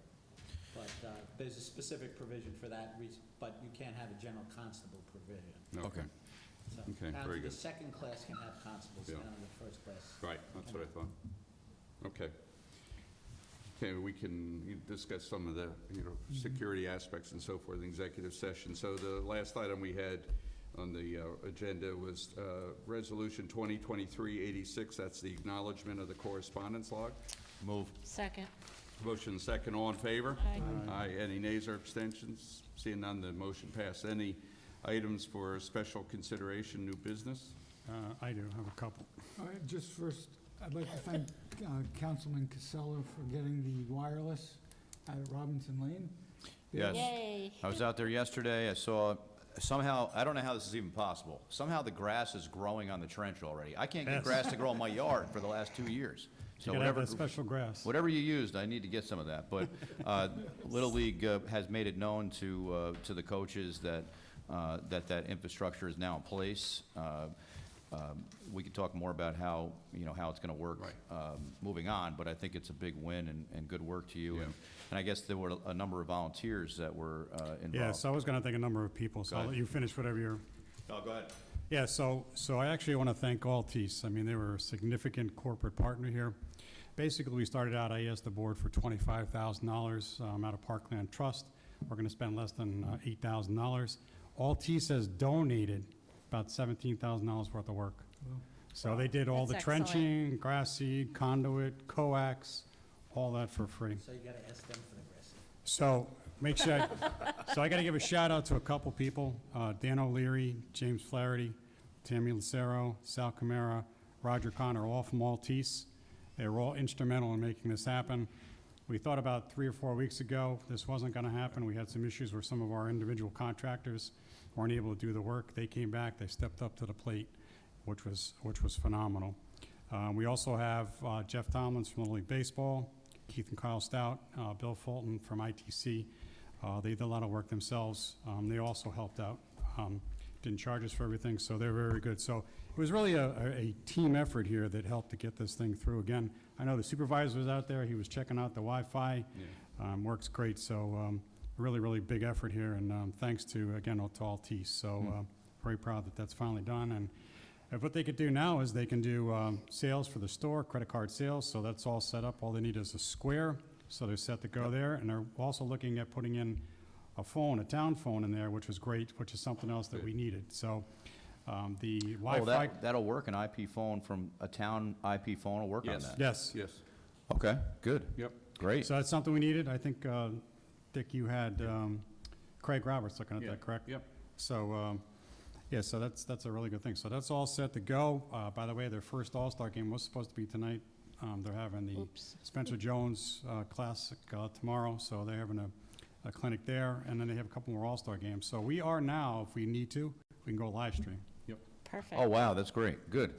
But there's a specific provision for that reason, but you can't have a general constable provision. Okay, So Okay, towns very of the good. second class can have constables, Yeah. town of the first class. right, that's what I thought. Okay. Okay, we can discuss some of the, security aspects and so forth in executive session. So the last item we had on the agenda was Resolution 2023-86. That's the acknowledgement of the correspondence log. Move. Second. Motion second, all in favor? Aye. Aye. Any nays or abstentions? Seeing none, the motion passed. Any items for special consideration, new business? I do have a couple. All right, just first, I'd like to thank Councilman Casella for getting the wireless at Robinson Lane. Yes. Yay. I was out there yesterday, I saw, somehow, I don't know how this is even possible. Somehow the grass is growing on the trench already. I can't get Yes. grass to grow in my yard for the last 2 years. You gotta have that special grass. Whatever you used, I need to get some of that. But Little League has made it known to the coaches that that infrastructure is now in place. We could talk more about how it's going to work moving on, but I think it's a big win and good work to you. Yeah. And I guess there were a number of volunteers that were involved. Yeah, so I was gonna thank a number of people, so Go I'll ahead. let you finish whatever you're. Oh, go ahead. Yeah, so I actually want to thank Altice. I mean, they were a significant corporate partner here. Basically, we started out, I asked the board for $25,000 out of Parkland Trust. We're going to spend less than $8,000. Altice has donated about $17,000 worth of work. So they did all the That's excellent. trenching, grass seed, conduit, coax, all that for free. So you gotta ask them for the rest. So make sure, so I got to give a shout out to a couple people, Dan O'Leary, James Flaherty, Tammy Lucero, Sal Camara, Roger Connor, all from Altice. They were all instrumental in making this happen. We thought about 3 or 4 weeks ago this wasn't going to happen. We had some issues where some of our individual contractors weren't able to do the work. They came back, they stepped up to the plate, which was phenomenal. We also have Jeff Tomlins from Little League Baseball, Keith and Kyle Stout, Bill Fulton from ITC. They did a lot of work themselves. They also helped out. Didn't charge us for everything, so they're very good. So it was really a team effort here that helped to get this thing through. Again, I know the supervisor was out there. He was checking out the Wi-Fi. Works great. So really, really big effort here. And thanks to, again, to Altice. So very proud that that's finally done. And what they could do now is they can do sales for the store, credit card sales. So that's all set up. All they need is a square. So they're set to go there. And they're also looking at putting in a phone, a town phone in there, which was great, which is something else that we needed. So the Wi-Fi. That'll work, an IP phone from a town IP phone will work on that? Yes. Yes. Okay, good. Yep. Great. So that's something we needed. I think, Dick, you had Craig Roberts looking at that, correct? Yep. So, yeah, so that's a really good thing. So that's all set to go. By the way, their first All-Star game was supposed to be tonight. They're having the Spencer Jones Classic tomorrow, so they're having a clinic there, and then they have a couple more All-Star games. So we are now, if we need to, we can go live stream. Perfect. Oh, wow, that's great. Good.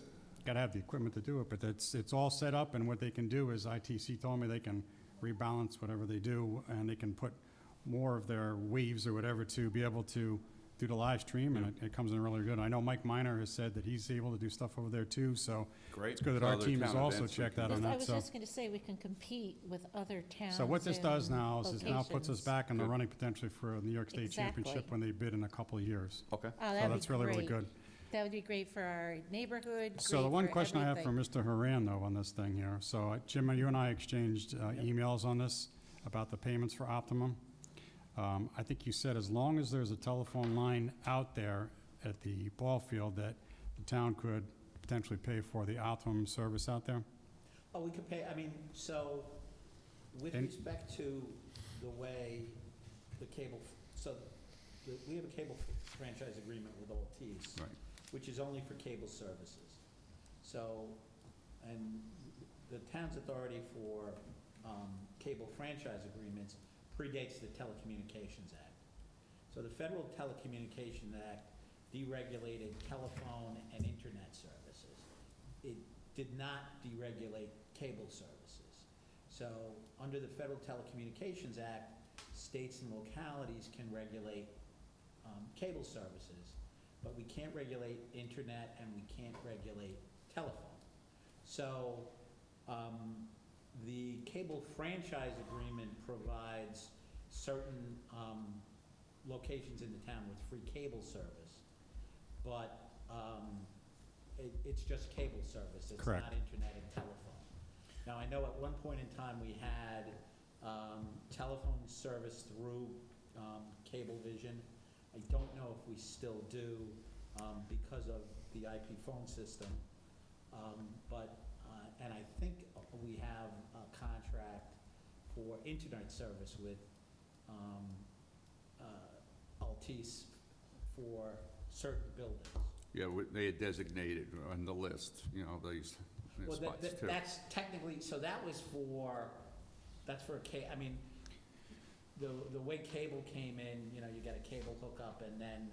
Got to have the equipment to do it, but it's all set up, and what they can do is ITC told me they can rebalance whatever they do, and they can put more of their waves or whatever to be able to do the live stream, and it comes in really good. I know Mike Miner has said that he's able to do stuff over there too, so Great. it's good that our Other team has town also events we checked can out on I that. was So, just going to say, we can compete with other towns. so what this does and now is it now puts us locations. back in the Good. running potentially for a New York State Exactly. Championship when they bid in a couple of years. Okay. Oh, So that'd that's be really, really great. good. That would be great for our neighborhood. So the great one for question I have for everything. Mr. Haran, though, on this thing here, so Jim, you and I exchanged emails on this about the payments for Optimum. I think you said as long as there's a telephone line out there at the ball field that the town could potentially pay for the Optimum service out there? Oh, we could pay, I mean, so with And- respect to the way the cable, we have a cable franchise agreement with Altice. Right. Which is only for cable services. So, and the town's authority for cable franchise agreements predates the Telecommunications Act. So the Federal Telecommunications Act deregulated telephone and internet services. It did not deregulate cable services. So under the Federal Telecommunications Act, states and localities can regulate cable services, but we can't regulate internet and we can't regulate telephone. So the cable franchise agreement provides certain locations in the town with free cable service, but it's just cable service. It's Correct. not internet and telephone. Now, I know at one point in time we had telephone service through Cablevision. I don't know if we still do because of the IP phone system, and I think we have a contract for internet service with Altice for certain buildings. Yeah, they had designated on the list, these Well, spots too. that's technically, so that's for I mean, the way cable came in, you get a cable hookup, and then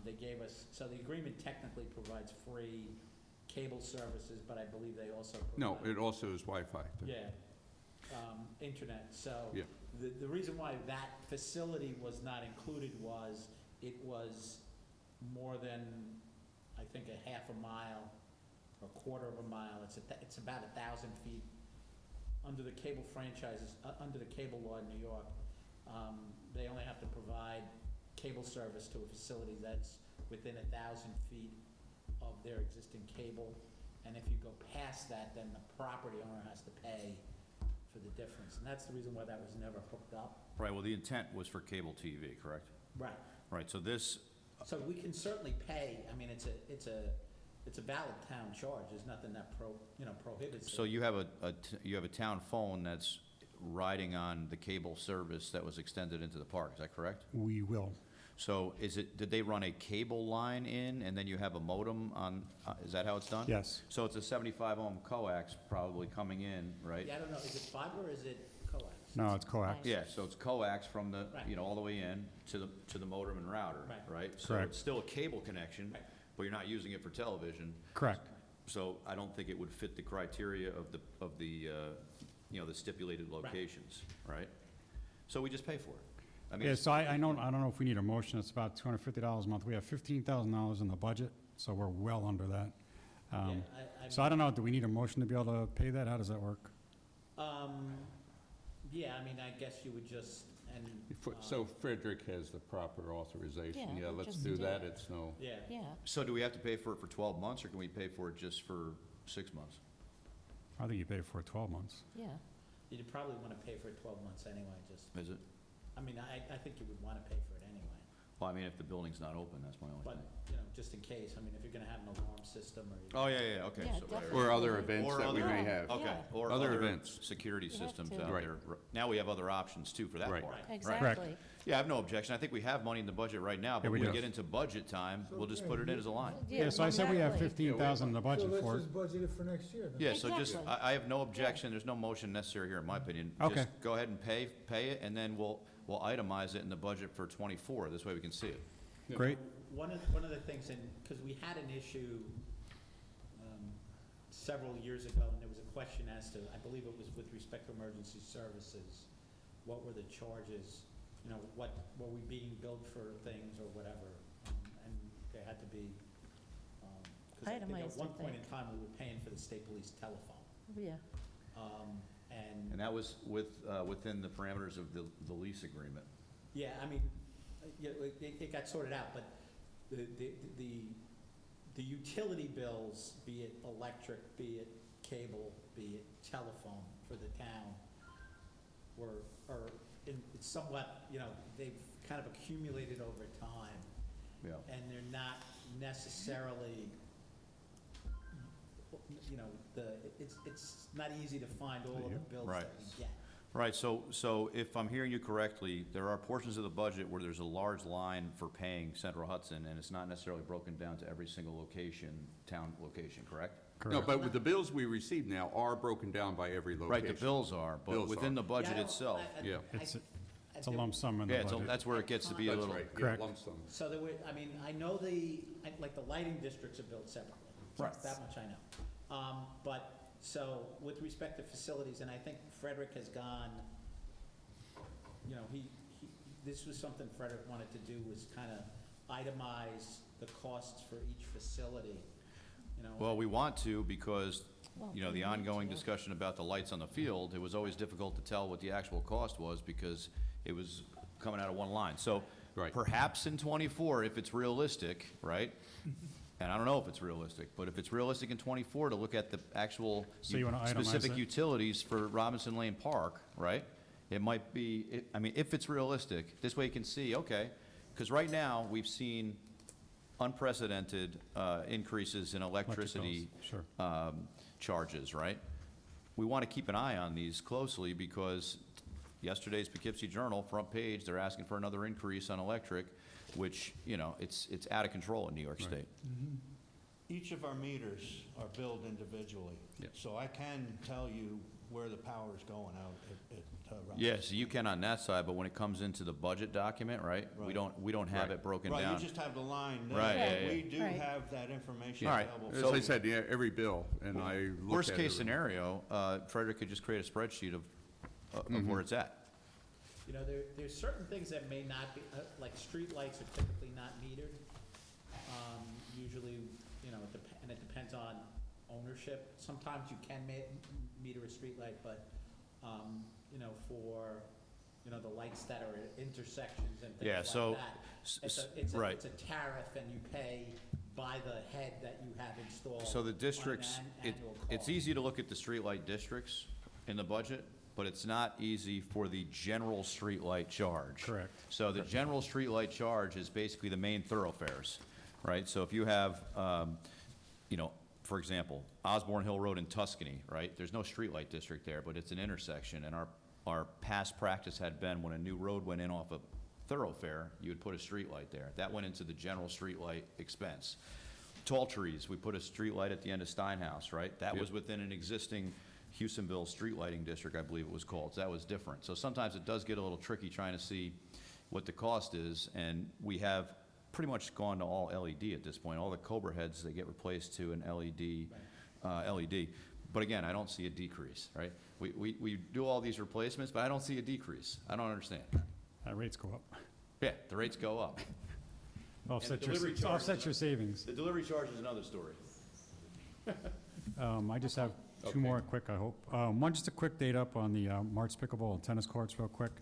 they gave us, so the agreement technically provides free cable services, but I believe they also provide. No, it also is Wi-Fi. Yeah, internet, so. Yeah. The reason why that facility was not included was, it was more than, I think, a half a mile, or a quarter of a mile. It's about 1,000 feet under the cable franchises, under the cable law in New York. They only have to provide cable service to a facility that's within 1,000 feet of their existing cable. And if you go past that, then the property owner has to pay for the difference. And that's the reason why that was never hooked up. Right, well, the intent was for cable TV, correct? Right. Right, so this, So we can certainly pay, I mean, it's a valid town charge. There's nothing that prohibits it. so you have a town phone that's riding on the cable service that was extended into the park, is that correct? We will. So did they run a cable line in, and then you have a modem on, is that how it's done? Yes. So it's a 75 ohm coax probably coming in, right? Yeah, I don't know, is it fiber or is it coax? No, it's coax. Yeah, so it's coax from the, Right. all the way in to the modem and router, Right. right? So Correct. it's still a cable connection, Right. but you're not using it for television. Correct. So I don't think it would fit the criteria of the stipulated locations, right? So we just pay for it. I mean, Yeah, it's- so I don't know if we need a motion. It's about $250 a month. We have $15,000 in the budget, so we're well under that. Yeah, So I don't know, do we need a motion to be able to pay that? How does that work? Yeah, I mean, I guess you would just, and. So Frederick has the proper authorization. Yeah, Yeah, let's just do do that. it. It's no, Yeah. Yeah, So do we have to pay for it for 12 months, or can we pay for it just for 6 months? I think you pay for it 12 months. yeah. You'd probably want to pay for it 12 months anyway, just, Is it? I mean, I think you would want to pay for it anyway. Well, I mean, if the building's not open, that's my only But, thing. just in case, I mean, if you're going to have an alarm system or. Oh, yeah, okay. Yeah, so- definitely. or other events Or that we other- may have. Okay, Yeah. or Other other events. security You have systems to. out Right. there. Now we have other options too for that Right. part. Right. Exactly. Yeah, I have no objection. I think we have money in the budget right now, but we when we do. get into budget time, we'll just put it in as a line. Yeah, so I said we have exactly. 15,000 in the So budget let's for it. just budget it for next year then. Yeah, so just, Exactly. I have no objection. There's no motion necessary here, in my opinion. Okay. Just go ahead and pay it, and then we'll itemize it in the budget for '24. This way we can see it. Great. One of the things, and, because we had an issue several years ago, and there was a question as to, I believe it was with respect to emergency services, what were the charges, what, were we being billed for things or whatever? And there had to be, because I think at Itemized, I one point in think. time, we were paying for the state police telephone. Yeah, And, And that was within the parameters of the lease agreement. yeah, I mean, it got sorted out, but the utility bills, be it electric, be it cable, be it telephone for the town, it's somewhat, they've kind of accumulated over time, Yeah. and they're not necessarily, it's not easy to find all of the bills Right. that we get. Right, so if I'm hearing you correctly, there are portions of the budget where there's a large line for paying Central Hudson, and it's not necessarily broken down to every single location, town location, correct? No, Correct. but with the bills we receive now are broken down by every location. Right, the bills are, but Bills within are. the budget Yeah, I don't- itself. Yeah. It's a lump sum in the Yeah, budget. that's where it gets to be a That's little. right, yeah, Correct. lump sum. So there were, I mean, I know like the lighting districts are billed separately. Right. That much I know. So with respect to facilities, and I think Frederick has gone, this was something Frederick wanted to do, was kind of itemize the costs for each facility, Well, we want to because, Well, the we need ongoing to. discussion about the lights on the field, it was always difficult to tell what the actual cost was because it was coming out of one line. So Right. perhaps in '24, if it's realistic, right? And I don't know if it's realistic, but if it's realistic in '24 to look at the actual So you wanna itemize specific it? utilities for Robinson Lane Park, right? It might be, if it's realistic, this way you can see, okay, because right now, we've seen unprecedented increases in electricity Electric bills, sure. charges, right? We want to keep an eye on these closely because yesterday's Poughkeepsie Journal, front page, they're asking for another increase on electric, which, it's out of control in New York State. Each of our meters are billed individually. Yep. So I can tell you where the power is going out at Robinson. Yes, you can on that side, but when it comes into the budget document, right? We Right. don't have Right. it broken Right, down. you just have the line there. Right, yeah, but We yeah. do Right. have that information All right. available. As So- I said, yeah, every bill, and I looked Worst at case it. scenario, Frederick could just create a spreadsheet of where it's at. There's certain things that may not be, like streetlights are typically not metered. Usually, and it depends on ownership. Sometimes you can meter a streetlight, but, for, the lights that are at intersections and Yeah, things so, like that. right. It's a tariff and you pay by the head that you have installed. So the on an districts, annual it's cost. easy to look at the streetlight districts in the budget, but it's not easy for the general streetlight charge. Correct. So the general streetlight charge is basically the main thoroughfares, right? So if you have, for example, Osborne Hill Road in Tuscany, right? There's no streetlight district there, but it's an intersection, and our our past practice had been when a new road went in off a thoroughfare, you would put a street light there. That went into the general street light expense. Tall trees, we put a street light at the end of Steinhouse, right? That was within an existing Houstonville street lighting district, I believe it was called. So that was different. So sometimes it does get a little tricky trying to see what the cost is, and we have pretty much gone to all LED at this point. All the Cobra heads, they get replaced to an LED. But again, I don't see a decrease, right? We do all these replacements, but I don't see a decrease. I don't understand. Rates go up. Yeah, the rates go up. Offset delivery charge offset is your savings. The delivery charge is another story. I just have Okay. two more quick, I hope. One, just a quick date up on the March pickleball and tennis courts real quick.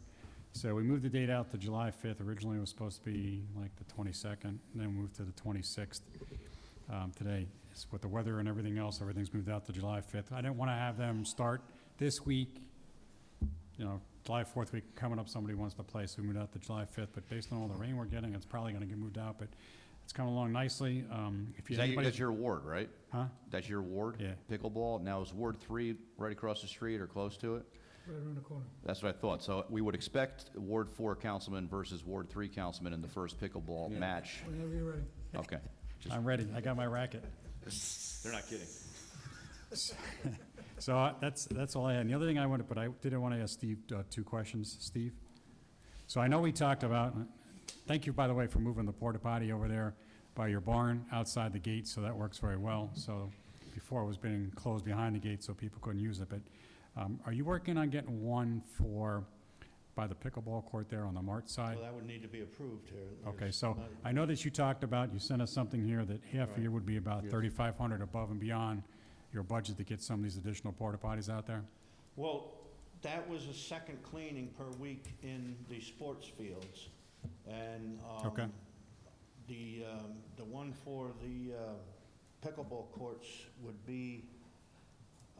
So we moved the date out to July 5th. Originally, it was supposed to be like the 22nd, and then moved to the 26th today. With the weather and everything else, everything's moved out to July 5th. I didn't want to have them start this week, July 4th week coming up, somebody wants to play, so we moved out to July 5th. But based on all the rain we're getting, it's probably going to get moved out, but it's coming along nicely. If you That's your ward, right? Huh? That's your ward? Yeah. Pickleball. Now, is Ward 3 right across the street or close to it? Right around the corner. That's what I thought. So we would expect Ward 4 councilman versus Ward 3 councilman in the first pickleball match. Whenever you're ready. Okay. I'm ready. I got my racket. They're not kidding. So that's all I had. And the other thing I wanted, but I didn't want to ask Steve two questions. Steve? So I know we talked about, thank you, by the way, for moving the porta potty over there by your barn outside the gate, so that works very well. So before it was being closed behind the gate so people couldn't use it, but are you working on getting one by the pickleball court there on the Mart side? Well, that would need to be approved here. Okay, so I know that you talked about, you sent us something here that half a year would be about Yes. 3,500 above and beyond your budget to get some of these additional porta potties out there? Well, that was a second cleaning per week in the sports fields. And Okay. the one for the pickleball courts would be,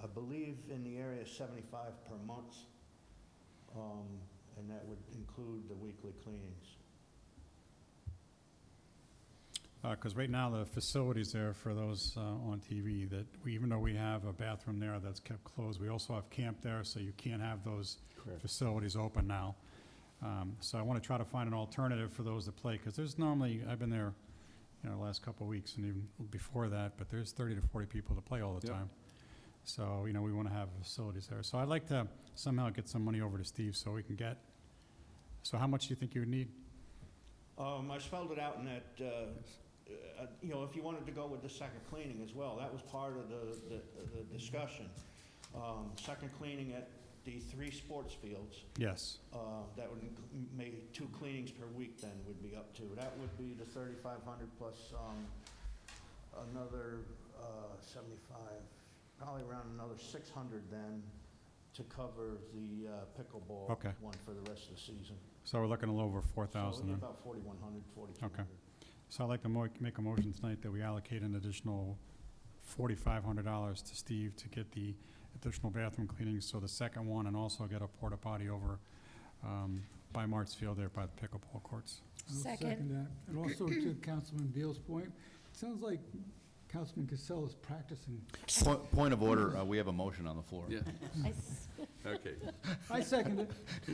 I believe, in the area of 75 per month. And that would include the weekly cleanings. Because right now, the facilities there for those on TV, that even though we have a bathroom there that's kept closed, we also have camp there, so you can't have those facilities open now. So I want to try to find an alternative for those that play, because there's normally, I've been there, the last couple of weeks and even before that, but there's 30 to 40 people that play all the Yep. time. So, we want to have facilities there. So I'd like to somehow get some money over to Steve so we can get, so how much do you think you would need? I spelled it out in that, if you wanted to go with the second cleaning as well, that was part of the discussion. Second cleaning at the 3 sports fields, Yes. that would make 2 cleanings per week then would be up to. That would be the 3,500 plus another 75, probably around another 600 then to cover the pickleball Okay. one for the rest of the season. So we're looking a little over So 4,000 it'd then. be about 4,100, 4,200. So I'd like to make a motion tonight that we allocate an additional $4,500 to Steve to get the additional bathroom cleanings, so the second one, and also get a porta potty over by Mart's Field there by the pickleball courts. I'll Second. that. And also to Councilman Beal's point, it sounds like Councilman Cassell is practicing. Point of order, we have a motion on the floor. Yeah, okay. I second it.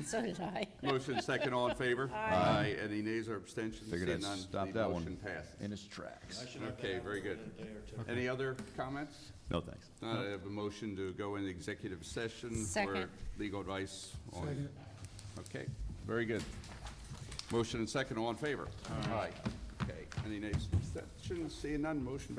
So did I. Motion second, all in favor? Aye. Any nays or abstentions? Figured Seeing I'd none, stop the that one motion passes. in its tracks. I should have Okay, that very out good. in a day or two. Any other comments? No, thanks. I have a motion to go into executive session for Second. legal advice on. Second. Okay, very good. Motion and second, all in favor? Aye. Okay, any nays, abstentions? Seeing none, motion